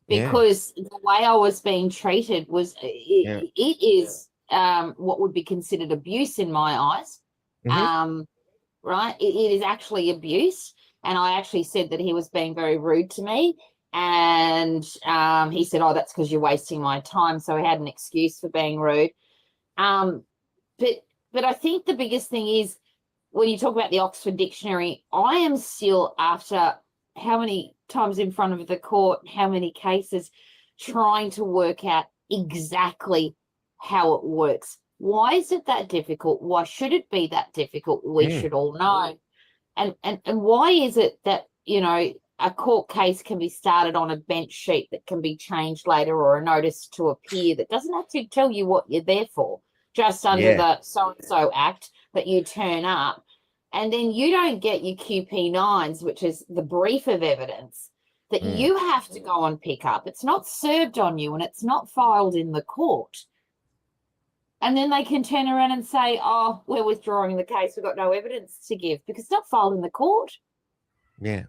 because the way I was being treated was, it is what would be considered abuse in my eyes. Mm-hmm. Right? It is actually abuse. And I actually said that he was being very rude to me. And he said, oh, that's because you're wasting my time. So he had an excuse for being rude. But I think the biggest thing is when you talk about the Oxford Dictionary, I am still, after how many times in front of the court, how many cases, trying to work out exactly how it works. Why is it that difficult? Why should it be that difficult? We should all know. And why is it that, you know, a court case can be started on a bench sheet that can be changed later, or a notice to appear that doesn't actually tell you what you're there for, just under the so-and-so act that you turn up, and then you don't get your QP9s, which is the brief of evidence that you have to go and pick up. It's not served on you and it's not filed in the court. And then they can turn around and say, oh, we're withdrawing the case. We've got no evidence to give, because it's not filed in the court. Yeah.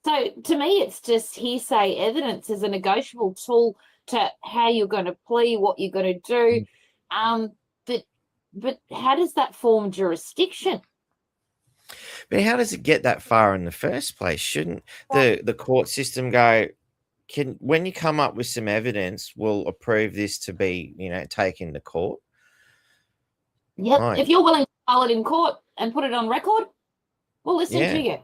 So to me, it's just hearsay evidence as a negotiable tool to how you're going to plea, what you're going to do. But how does that form jurisdiction? But how does it get that far in the first place? Shouldn't the court system go, when you come up with some evidence, we'll approve this to be, you know, taken to court? Yep. Right. If you're willing to file it in court and put it on record, we'll listen to you.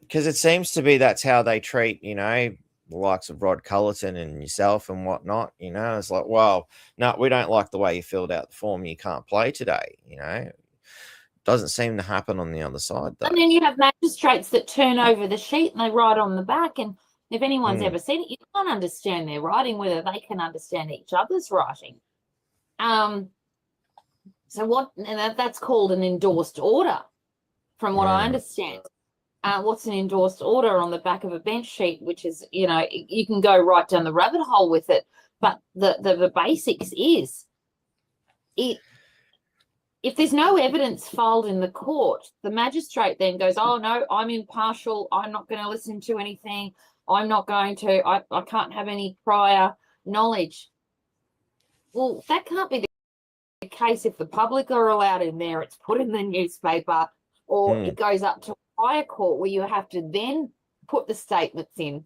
Because it seems to be that's how they treat, you know, the likes of Rod Cullerton and yourself and whatnot. You know, it's like, well, no, we don't like the way you filled out the form. You can't play today. You know, doesn't seem to happen on the other side, though. And then you have magistrates that turn over the sheet and they write on the back. And if anyone's ever seen it, you can't understand their writing, whether they can understand each other's writing. So what? And that's called an endorsed order, from what I understand. What's an endorsed order on the back of a bench sheet, which is, you know, you can go right down the rabbit hole with it. But the basics is, if there's no evidence filed in the court, the magistrate then goes, oh, no, I'm impartial. I'm not going to listen to anything. I'm not going to, I can't have any prior knowledge. Well, that can't be the case if the public are allowed in there. It's put in the newspaper, or it goes up to higher court where you have to then put the statements in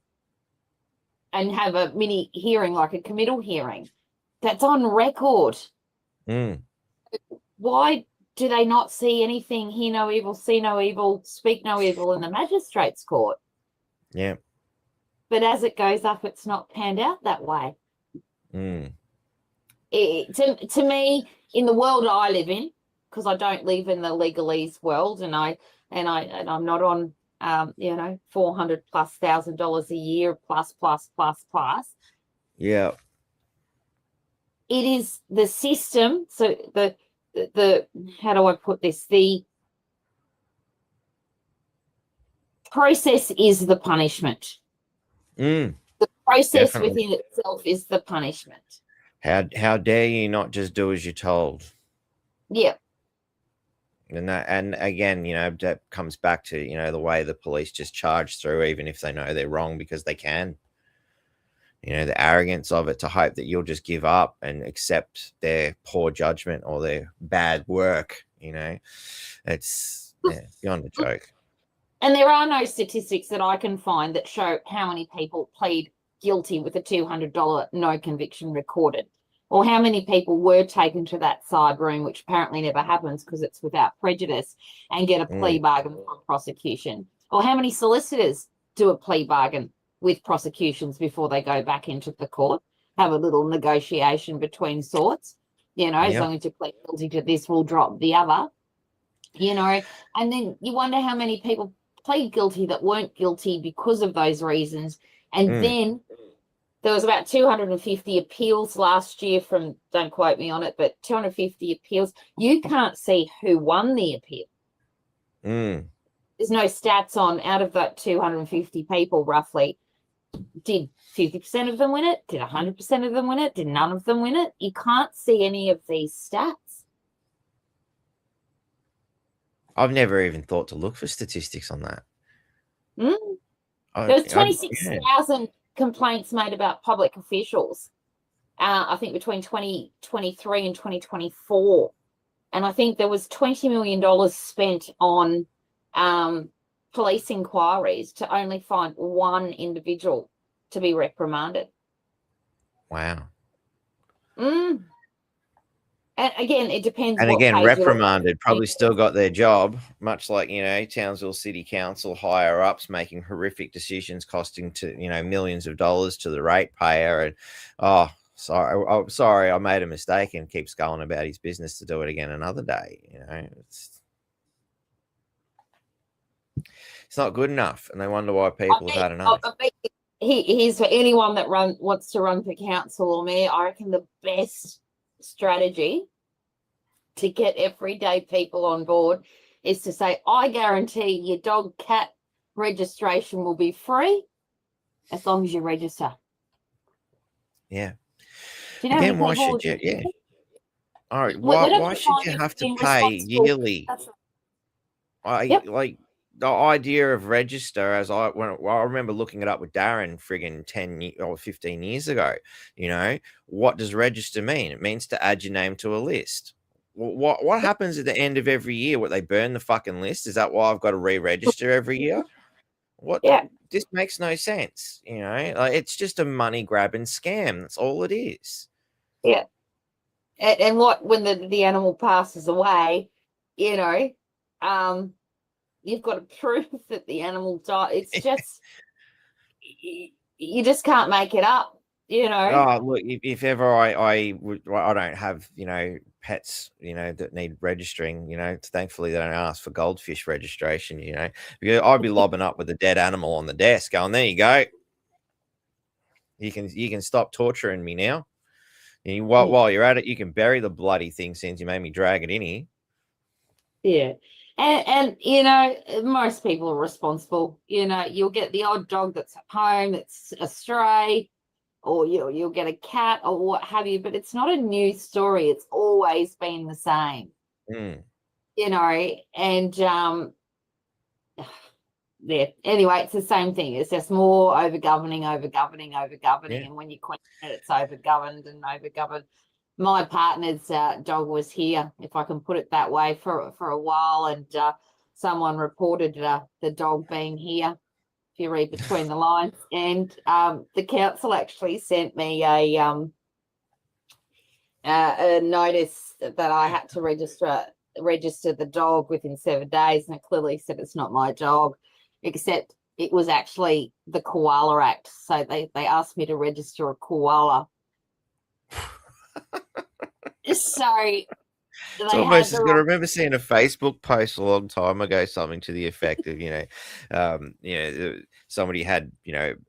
and have a mini hearing, like a committal hearing that's on record. Why do they not see anything, hear no evil, see no evil, speak no evil in the magistrate's court? Yeah. But as it goes up, it's not panned out that way. To me, in the world I live in, because I don't live in the legalese world, and I'm not on you know, $400,000+ a year plus. Yeah. It is the system. So the how do I put this? The process is the punishment. The process within itself is the punishment. How dare you not just do as you're told? Yeah. And again, you know, that comes back to, you know, the way the police just charge through, even if they know they're wrong, because they can. You know, the arrogance of it, to hope that you'll just give up and accept their poor judgment or their bad work. You know, it's beyond a joke. And there are no statistics that I can find that show how many people plead guilty with a $200 no conviction recorded, or how many people were taken to that side room, which apparently never happens because it's without prejudice, and get a plea bargain from prosecution, or how many solicitors do a plea bargain with prosecutions before they go back into the court, have a little negotiation between sorts, you know, as long as you plead guilty to this, we'll drop the other, you know. And then you wonder how many people plead guilty that weren't guilty because of those reasons. And then there was about 250 appeals last year from, don't quote me on it, but 250 appeals. You can't see who won the appeal. There's no stats on, out of that 250 people, roughly, did 50% of them win it? Did 100% of them win it? Did none of them win it? You can't see any of these stats. I've never even thought to look for statistics on that. There was 26,000 complaints made about public officials, I think between 2023 and 2024. And I think there was $20 million spent on police inquiries to only find one individual to be reprimanded. Wow. And again, it depends. And what again, page you're reprimanded, probably still got their job, much like, Townsville City Council higher ups making horrific decisions costing millions of dollars to the ratepayer. And sorry, I made a mistake, and keeps going about his business to do it again another day. It's not good enough, and they wonder why people have had enough. Here's for anyone that wants to run for council or mayor. I reckon the best strategy to get everyday people on board is to say, I guarantee your dog cat registration will be free as long as you register. Yeah. Do you know Again, why should you? Yeah. All right. Why should you have to pay yearly? Like the idea of register, as I remember looking it up with Darren friggin' 10 or 15 years ago. What does register mean? It means to add your name to a list. What happens at the end of every year? What, they burn the fucking list? Is that why I've got to re-register every year? What? Yeah. This makes no sense. Like, it's just a money grabbing scam. That's all it is. Yeah. And when the animal passes away, you've got to prove that the animal died. It's just you just can't make it up. Oh, look, if ever I don't have, pets, that need registering, thankfully they don't ask for goldfish registration, because I'd be lobbing up with a dead animal on the desk going, there you go. You can stop torturing me now. While you're at it, you can bury the bloody thing since you made me drag it in here. Yeah. And most people are responsible. You'll get the odd dog that's at home, that's a stray, or you'll get a cat or what have you, but it's not a new story. It's always been the same. And yeah, anyway, it's the same thing. It's just more overgoverning. Yeah. And when you question it, it's overgoverned. My partner's dog was here, if I can put it that way, for a while, and someone reported the dog being here, if you read between the lines, and the council actually sent me a notice that I had to register the dog within 7 days, and it clearly said it's not my dog, except it was actually the Koala Act. So they asked me to register a koala. So it's almost as good. I remember seeing a Facebook post a long time ago, something to the effect of, somebody had,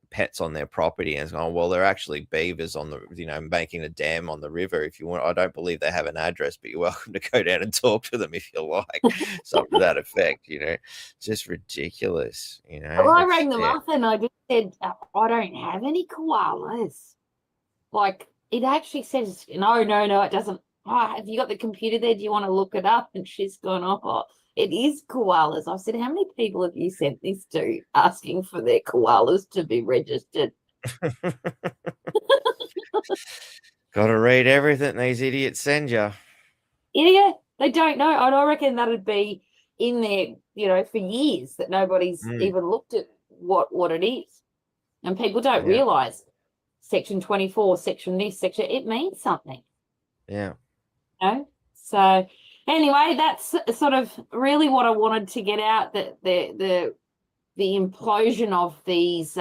pets on their property, and it's going, well, they're actually beavers on the, making a dam on the river. If you want, I don't believe they have an address, but you're welcome to go down and talk to them if you like. Something to that effect, just ridiculous, Well, I rang them up and I just said, I don't have any koalas. Like, it actually says, no, it doesn't. Oh, have you got the computer there? Do you want to look it up? And she's gone, oh, it is koalas. I said, how many people have you sent this to asking for their koalas to be registered? Got to read everything these idiots send you. Yeah, they don't know. And I reckon that'd be in there, for years, that nobody's even looked at what it is. And people don't realise Section 24, section this, section, it means something. Yeah. So anyway, that's sort of really what I wanted to get out, that the implosion of these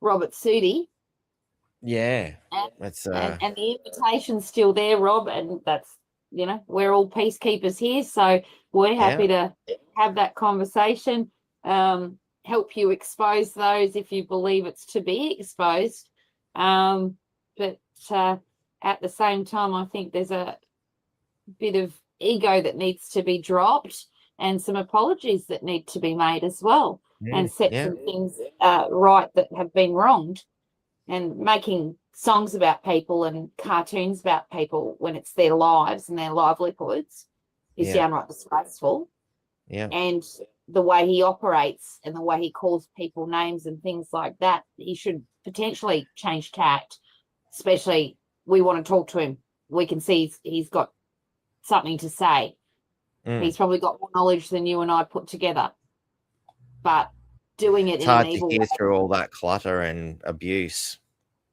Robert Sudi. Yeah. And the invitation's still there, Rob, and that's, we're all peacekeepers here, so we're happy to have that conversation, help you expose those if you believe it's to be exposed. But at the same time, I think there's a bit of ego that needs to be dropped, and some apologies that need to be made as well, and set some things right that have been wronged. And making songs about people and cartoons about people when it's their lives and their livelihoods is downright disgraceful. Yeah. And the way he operates and the way he calls people names and things like that, he should potentially change tact, especially we want to talk to him. We can see he's got something to say. He's probably got more knowledge than you and I put together. But doing it It's in an hard to evil hear way, through all that clutter and abuse.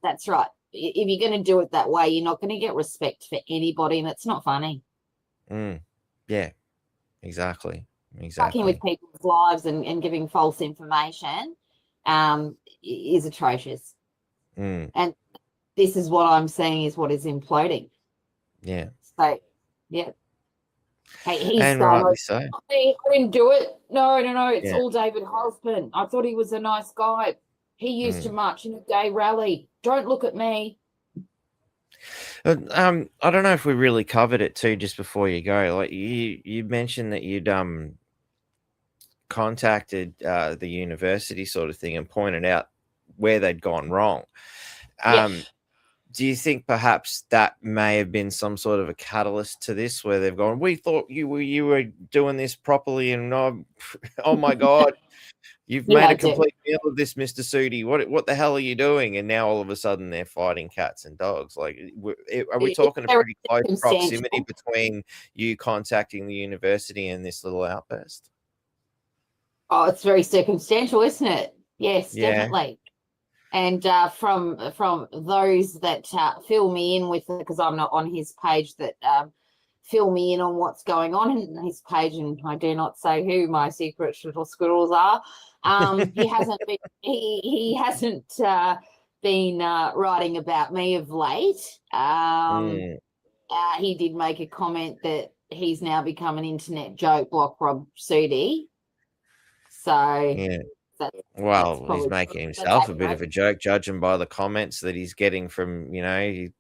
that's right. If you're going to do it that way, you're not going to get respect for anybody, and it's not funny. Yeah, exactly. Fucking with people's lives and giving false information is atrocious. And this is what I'm saying is what is imploding. Yeah. So, yeah. Hey, he's And going, rightly so. I didn't do it. No. It's Yeah. all David Husband. I thought he was a nice guy. He used to march in a gay rally. Don't look at me. I don't know if we really covered it too just before you go. Like you mentioned that you'd contacted the university sort of thing and pointed out where they'd gone wrong. Do you think perhaps that may have been some sort of a catalyst to this, where they've gone, we thought you were doing this properly, and oh my God, you've made a complete meal of this, Mr. Sudi. What the hell are you doing? And now all of a sudden they're fighting cats and dogs. Like, are we talking a pretty close proximity between you contacting the university and this little outburst? Oh, it's very circumstantial, isn't it? Yes, definitely. And from those that fill me in with it, because I'm not on his page, that fill me in on what's going on in his page, and I do not say who my secret little squirrels are. He hasn't been he hasn't been writing about me of late. He did make a comment that he's now become an internet joke, block Rob Sudi. So well, he's making himself a bit of a joke, judging by the comments that he's getting from,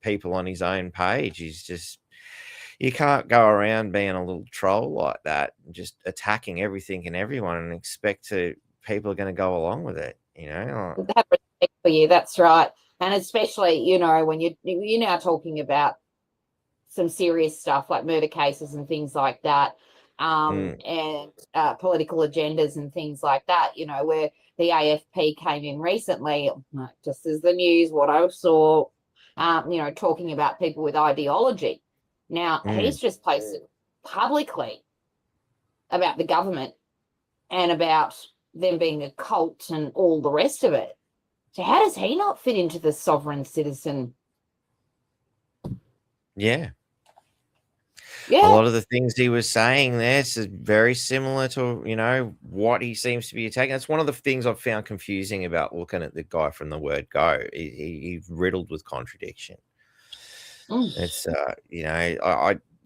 people on his own page. He's just, you can't go around being a little troll like that, and just attacking everything and everyone and expect people are going to go along with it, Have respect for you, that's right. And especially, when you're now talking about some serious stuff like murder cases and things like that. And political agendas and things like that, where the AFP came in recently, just as the news, what I saw, talking about people with ideology. Now, he's just posted publicly about the government and about them being a cult and all the rest of it. So how does he not fit into the sovereign citizen? Yeah. A lot of the things he was saying there is very similar to, what he seems to be attacking. That's one of the things I've found confusing about looking at the guy from the word go. He's riddled with contradiction. It's, I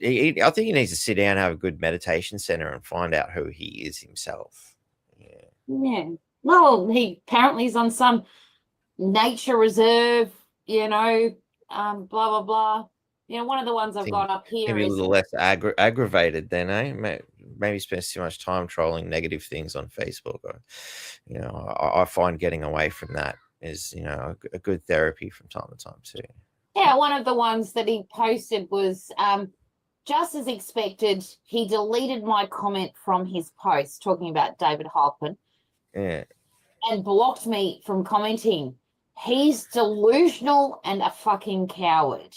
think he needs to sit down and have a good meditation center and find out who he is himself. Yeah. Well, he apparently is on some nature reserve, blah, blah, blah. One of the ones I've got up here maybe is a little less aggravated then, eh? Maybe spends too much time trolling negative things on Facebook. I find getting away from that is, a good therapy from time to time too. Yeah, one of the ones that he posted was just as expected. He deleted my comment from his post talking about David Halpin. Yeah. And blocked me from commenting. He's delusional and a fucking coward.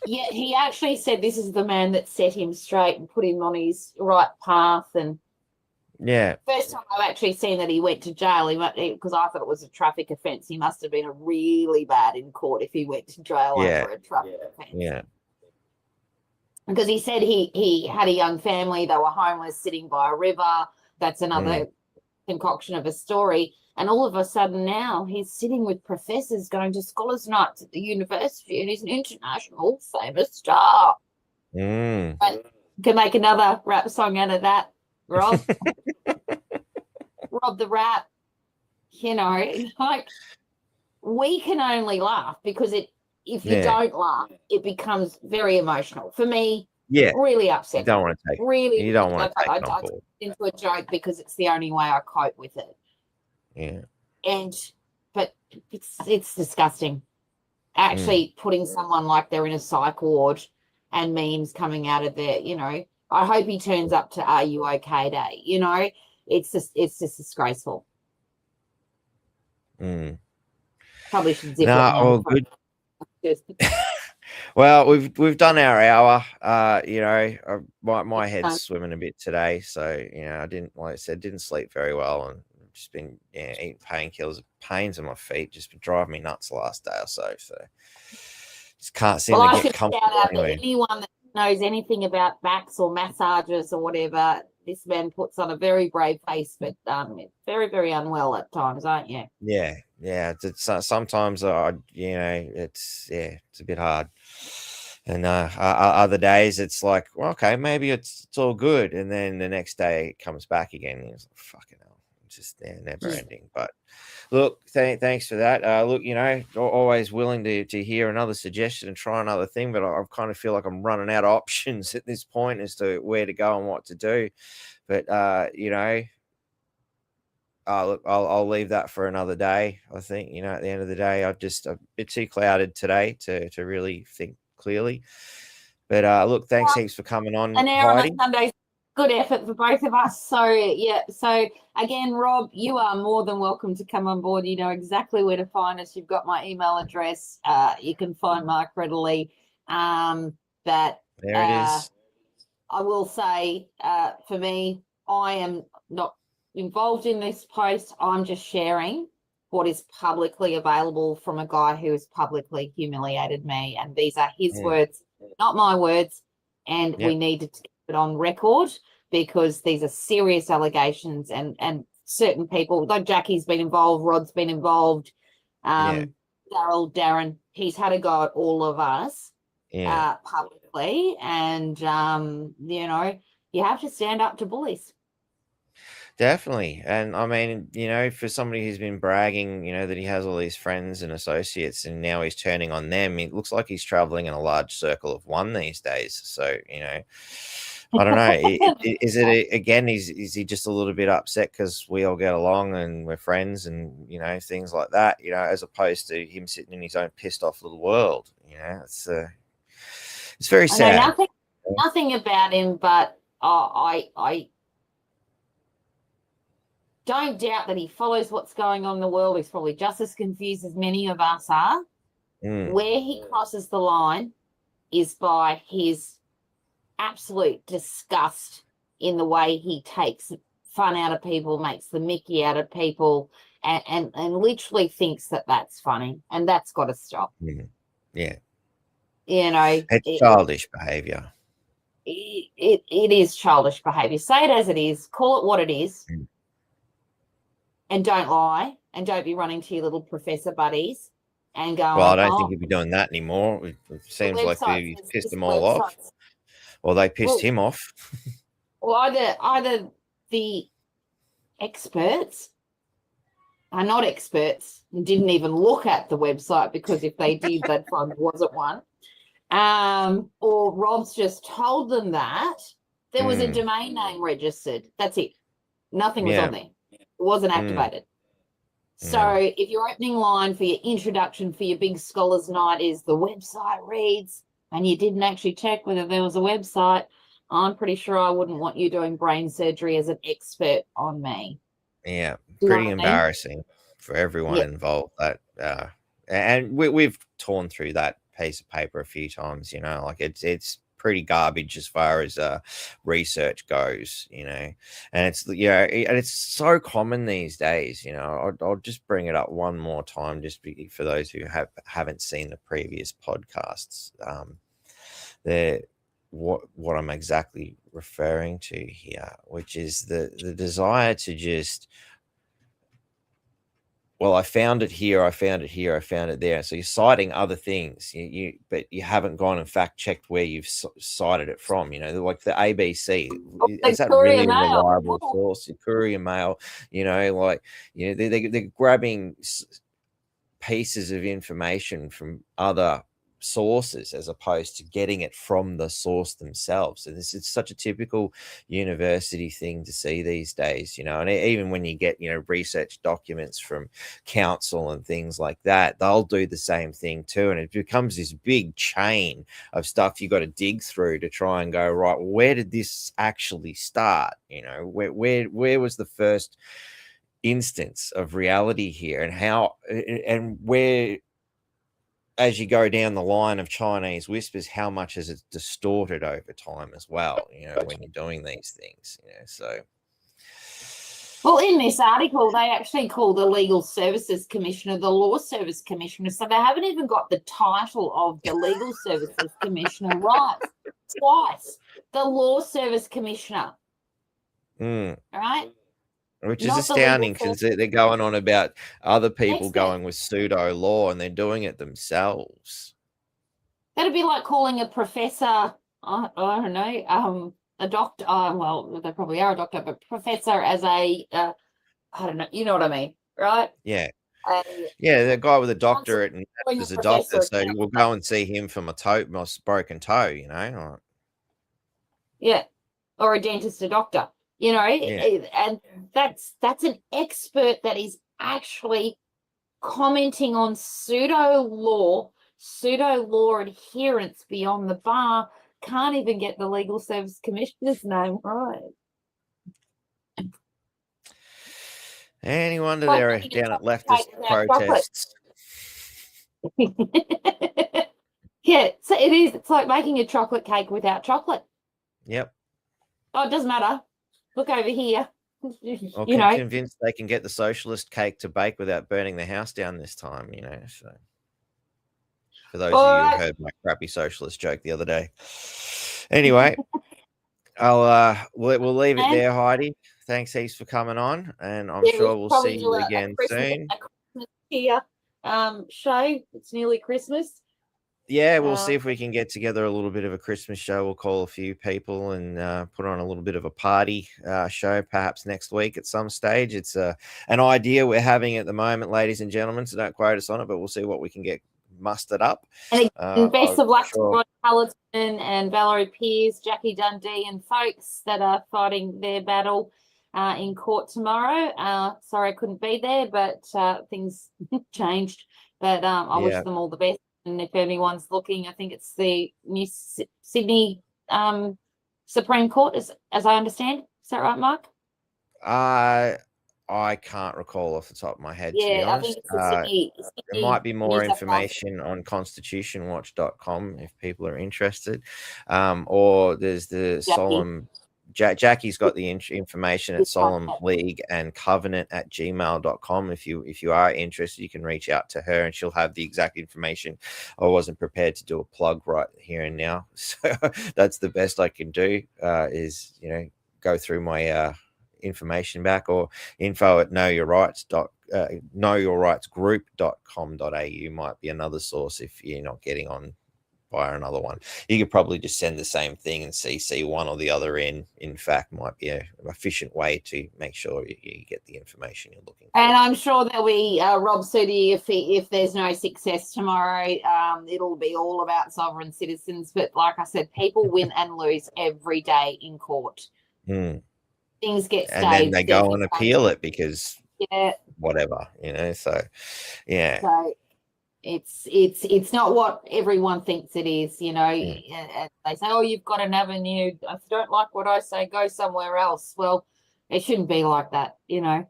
Yeah, he actually said this is the man that set him straight and put him on his right path. And first time I've actually seen that he went to jail, because I thought it was a traffic offence. He must have been a really bad in court if he went to jail over a traffic offence. Yeah. Because he said he had a young family, they were homeless, sitting by a river. That's another concoction of a story. And all of a sudden now he's sitting with professors going to scholars' nights at the university, and he's an international famous star. But can make another rap song out of that, Rob. Rob the rap. Like, we can only laugh because if you don't laugh, it becomes very emotional. For me, really upsetting. You don't want to take really. You don't want to take I it on board. Into a joke because it's the only way I cope with it. Yeah. But it's disgusting. Actually putting someone like they're in a psych ward and memes coming out of there, I hope he turns up to Are You OK Day, It's just disgraceful. Probably should zip it No, now. all good. Well, we've done our hour. My head's swimming a bit today, so I didn't, like I said, didn't sleep very well, and just been eating painkillers. Pains in my feet just been driving me nuts the last day or so. So just can't seem to get comfortable shout out anyway. to anyone that knows anything about backs or massages or whatever. This man puts on a very brave face, but very, very unwell at times, aren't you? Yeah. Sometimes it's a bit hard. And other days it's like, well, okay, maybe it's all good, and then the next day it comes back again. And it's like, fucking hell, it's just never ending. But look, thanks for that. Look, always willing to hear another suggestion and try another thing, but I kind of feel like I'm running out of options at this point as to where to go and what to do. But look, I'll leave that for another day. I think at the end of the day, I'm a bit too clouded today to really think clearly. But look, thanks heaps for coming on, an hour Heidi. on a Sunday. Good effort for both of us. So again, Rob, you are more than welcome to come on board. You know exactly where to find us. You've got my email address. You can find Mark readily. There it is. I will say, for me, I am not involved in this post. I'm just sharing what is publicly available from a guy who has publicly humiliated me, and these are his words, not my words. And we need to keep it on record, because these are serious allegations, and certain people, like Jackie's been involved, Rod's been involved, Darren, he's had a go at all of us publicly, and you have to stand up to bullies. Definitely. And I mean, for somebody who's been bragging, that he has all these friends and associates, and now he's turning on them, it looks like he's traveling in a large circle of one these days. So, I don't know. Is it, again, is he just a little bit upset because we all get along and we're friends and, things like that, as opposed to him sitting in his own pissed off little world, it's very sad. Nothing about him, but I don't doubt that he follows what's going on in the world. He's probably just as confused as many of us are. Where he crosses the line is by his absolute disgust in the way he takes fun out of people, makes the mickey out of people, and literally thinks that that's funny, and that's got to stop. Yeah. It's childish behavior. It is childish behavior. Say it as it is. Call it what it is. And don't lie, and don't be running to your little professor buddies and going, well, I don't think he'd be doing that anymore. It seems like he pissed them all off. Or they pissed him off. Well, either the experts are not experts and didn't even look at the website, because if they did, they'd find there wasn't one. Or Rob's just told them that there was a domain name registered. That's it. Nothing was on there. It wasn't activated. So if your opening line for your introduction for your big scholars night is the website reads, and you didn't actually check whether there was a website, I'm pretty sure I wouldn't want you doing brain surgery as an expert on me. Yeah, pretty embarrassing for everyone involved. That and we've torn through that piece of paper a few times. Like it's pretty garbage as far as research goes, and it's and it's so common these days. I'll just bring it up one more time, just for those who haven't seen the previous podcasts. What I'm exactly referring to here, which is the desire to just, well, I found it here, I found it here, I found it there. So you're citing other things, but you haven't gone and fact checked where you've cited it from. Like the ABC, is that really a reliable source? The Courier Mail, they're grabbing pieces of information from other sources as opposed to getting it from the source themselves. And this is such a typical university thing to see these days, and even when you get, research documents from council and things like that, they'll do the same thing too. And it becomes this big chain of stuff you got to dig through to try and go, right, where did this actually start? Where was the first instance of reality here, and how and where, as you go down the line of Chinese whispers, how much has it distorted over time as well, when you're doing these things, so. Well, in this article, they actually call the Legal Services Commissioner the Law Service Commissioner. So they haven't even got the title of the Legal Services Commissioner right. Twice. The Law Service Commissioner. Right? Which is astounding, because they're going on about other people going with pseudo law, and they're doing it themselves. That'd be like calling a professor, I don't know, a doctor. Well, they probably are a doctor, but professor as a, I don't know, you know what I mean, right? Yeah. Yeah, the guy with a doctorate and as a doctor, so we'll go and see him for my broken toe, Yeah, or a dentist, a doctor. And that's an expert that is actually commenting on pseudo law adherence beyond the bar. Can't even get the Legal Service Commissioner's name right. Any wonder they're down at leftist protests. Yeah, so it is. It's like making a chocolate cake without chocolate. Yep. Oh, it doesn't matter. Look over here. Or convinced they can get the socialist cake to bake without burning the house down this time, so. For those of you who heard my crappy socialist joke the other day. Anyway, we'll leave it there, Heidi. Thanks heaps for coming on, and I'm sure we'll see you again soon. A Christmas here show. It's nearly Christmas. Yeah, we'll see if we can get together a little bit of a Christmas show. We'll call a few people and put on a little bit of a party show, perhaps next week at some stage. It's an idea we're having at the moment, ladies and gentlemen, so don't quote us on it, but we'll see what we can get mustered up. And best of luck to Rod Cullerton and Valerie Pearce, Jackie Dundee and folks that are fighting their battle in court tomorrow. Sorry I couldn't be there, but things changed. But I wish them all the best. And if anyone's looking, I think it's the New Sydney Supreme Court, as I understand. Is that right, Mark? I can't recall off the top of my head, to be honest. I think it's Sydney, there might be more information on constitutionwatch.com if people are interested. Or there's the solemn... Jackie's got the information at Solemn League and Covenant at gmail.com. If you are interested, you can reach out to her and she'll have the exact information. I wasn't prepared to do a plug right here and now, so that's the best I can do. Is go through my information back, or info at knowyourrightsgroup.com.au might be another source if you're not getting on via another one. You could probably just send the same thing and CC one or the other in fact, might be an efficient way to make sure you get the information you're looking for. And I'm sure there'll be Rob Sudi, if there's no success tomorrow, it'll be all about sovereign citizens. But like I said, people win and lose every day in court. Things get staged. And then they go and appeal it because whatever, so yeah. So it's not what everyone thinks it is, And they say, oh, you've got an avenue. If you don't like what I say, go somewhere else. Well, it shouldn't be like that, Yeah,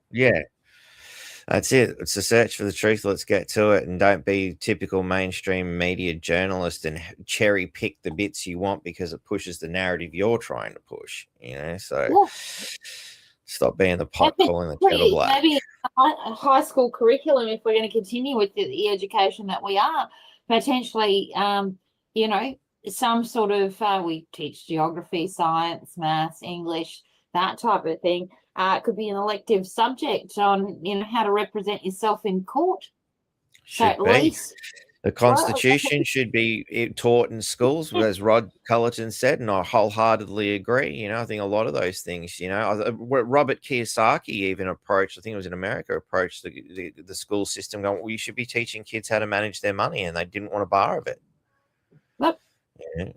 that's it. It's a search for the truth. Let's get to it, and don't be typical mainstream media journalist and cherry pick the bits you want because it pushes the narrative you're trying to push, So stop being the pot calling the kettle black. Maybe a high school curriculum, if we're going to continue with the education that we are, potentially, some sort of, we teach geography, science, maths, English, that type of thing. It could be an elective subject on, how to represent yourself in court. Should so be. The Constitution should be taught in schools, as Rod Cullerton said, and I wholeheartedly agree. I think a lot of those things, Robert Kiyosaki even approached, I think it was in America, approached the school system going, well, you should be teaching kids how to manage their money, and they didn't want a bar of it. Yep. Yeah.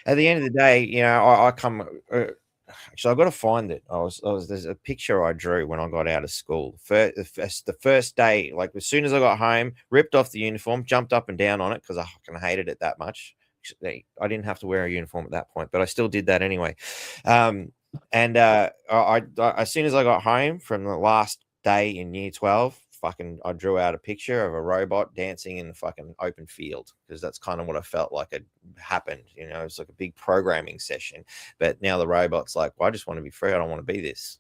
At the end of the day, I come... Actually, I've got to find it. There's a picture I drew when I got out of school. The first day, like as soon as I got home, ripped off the uniform, jumped up and down on it because I fucking hated it that much. I didn't have to wear a uniform at that point, but I still did that anyway. And I as soon as I got home from the last day in year 12, I drew out a picture of a robot dancing in the fucking open field, because that's kind of what I felt like had happened. You know, it's like a big programming session. But now the robot's like, well, I just want to be free. I don't want to be this.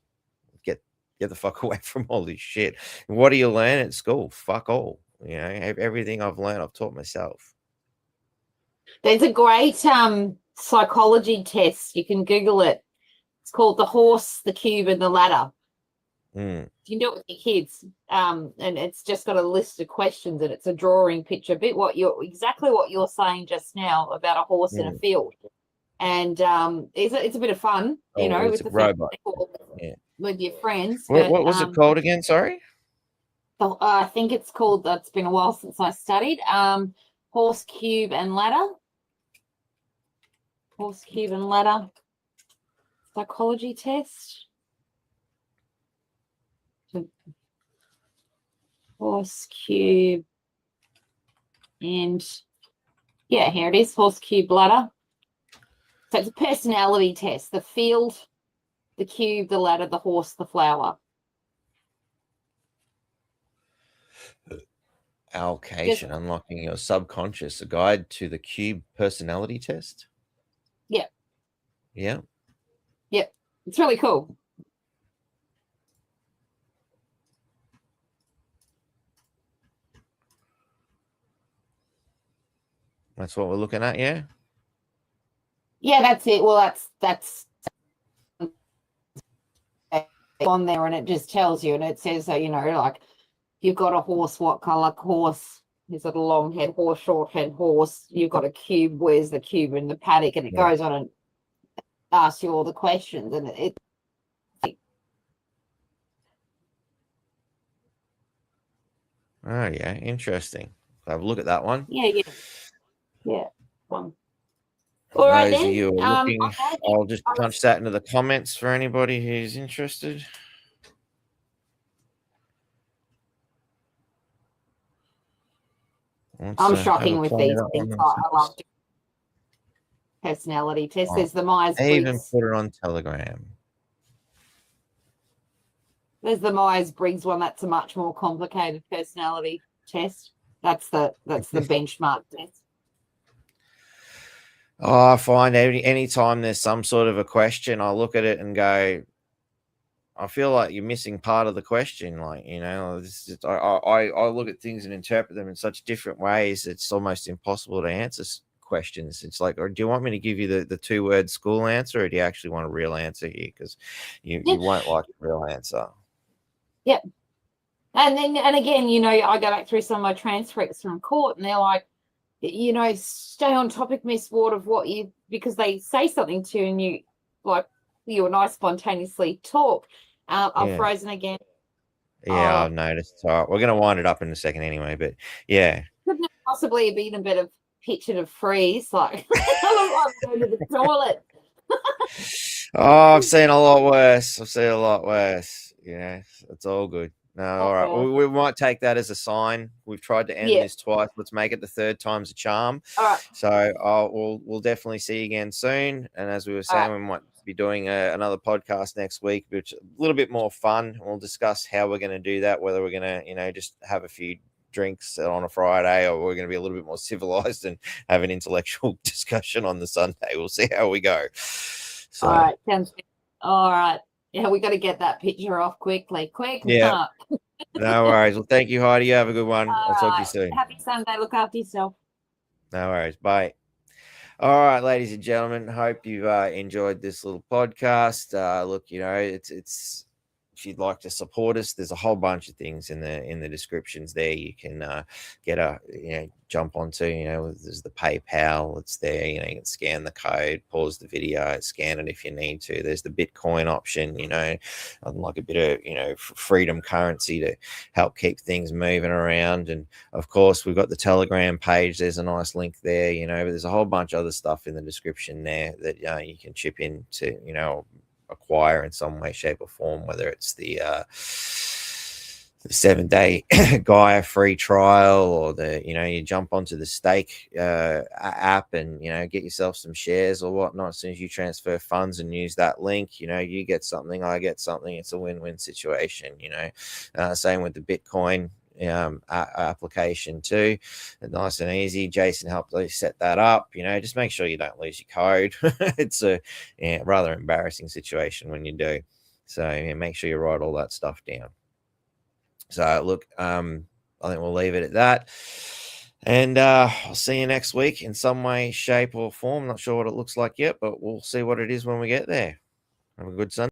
Get the fuck away from all this shit. What do you learn at school? Fuck all. You know, everything I've learned, I've taught myself. There's a great psychology test. You can Google it. It's called The Horse, the Cube, and the Ladder. Mm. You can do it with your kids. And it's just got a list of questions, and it's a drawing picture, exactly what you're saying just now about a horse in a field. And it's a bit of fun, you know, with the robot. With your friends. What was it called again? Sorry. I think it's called. That's been a while since I studied. Horse, cube, and ladder. Horse, cube, and ladder. Psychology test. Horse, cube, and yeah, here it is. Horse, cube, ladder. So it's a personality test. The field, the cube, the ladder, the horse, the flower. Allocation, unlocking your subconscious, a guide to the cube personality test. Yeah. Yeah. Yep. It's really cool. That's what we're looking at, yeah? Yeah, that's it. Well, that's on there, and it just tells you, and it says that, you know, like, you've got a horse, what color horse? Is it a long head horse, short head horse? You've got a cube, where's the cube in the paddock? And it goes on and asks you all the questions, and it Oh yeah, interesting. Have a look at that one. Yeah. One. All right, Those then. of you who are looking, I'll just punch that into the comments for anybody who's interested. I'm shocking with these things. I love personality tests. There's the Myers-Briggs. I even put it on Telegram. There's the Myers-Briggs one. That's a much more complicated personality test. That's the benchmark test. Oh, I find anytime there's some sort of a question, I look at it and go, I feel like you're missing part of the question. Like, you know, I look at things and interpret them in such different ways. It's almost impossible to answer questions. It's like, or do you want me to give you the 2-word school answer, or do you actually want a real answer here? Because you won't like the real answer. Yep. And again, you know, I go back through some of my transcripts from court, and they're like, you know, stay on topic, Miss Ward, of what because they say something to you, and you and I spontaneously talk. I'm frozen again. Yeah, I've noticed. All right, we're going to wind it up in a second anyway, but yeah. Couldn't it possibly have been a bit of pitch and a freeze? Like, I'm going to the toilet. Oh, I've seen a lot worse. Yeah, it's all good. No, all right. We might take that as a sign. We've tried to end this twice. Let's make it the third time's a charm. All right. So we'll definitely see you again soon. And as we were saying, we might be doing another podcast next week, which is a little bit more fun. We'll discuss how we're going to do that, whether we're going to, you know, just have a few drinks on a Friday, or we're going to be a little bit more civilized and have an intellectual discussion on the Sunday. We'll see how we go. So, all right. Sounds good. All right. Yeah, we got to get that picture off quickly. Yeah. No worries. Well, thank you, Heidi. You have a good one. I'll talk to you soon. Happy Sunday. Look after yourself. No worries. Bye. All right, ladies and gentlemen. Hope you've enjoyed this little podcast. Look, you know, it's if you'd like to support us, there's a whole bunch of things in the descriptions there. You can jump onto, you know, there's the PayPal, it's there, you know, you can scan the code, pause the video, scan it if you need to. There's the Bitcoin option, you know, like a bit of, you know, freedom currency to help keep things moving around. And of course, we've got the Telegram page. There's a nice link there, you know, but there's a whole bunch of other stuff in the description there that you can chip in to, you know, acquire in some way, shape, or form, whether it's the the 7-day Gaia free trial, or you jump onto the Stake app and get yourself some shares or whatnot. As soon as you transfer funds and use that link, you get something, I get something. It's a win-win situation. Same with the Bitcoin application too. Nice and easy. Jason helped set that up. Just make sure you don't lose your code. It's a rather embarrassing situation when you do. So make sure you write all that stuff down. So look, I think we'll leave it at that. And I'll see you next week in some way, shape, or form. Not sure what it looks like yet, but we'll see what it is when we get there. Have a good Sunday.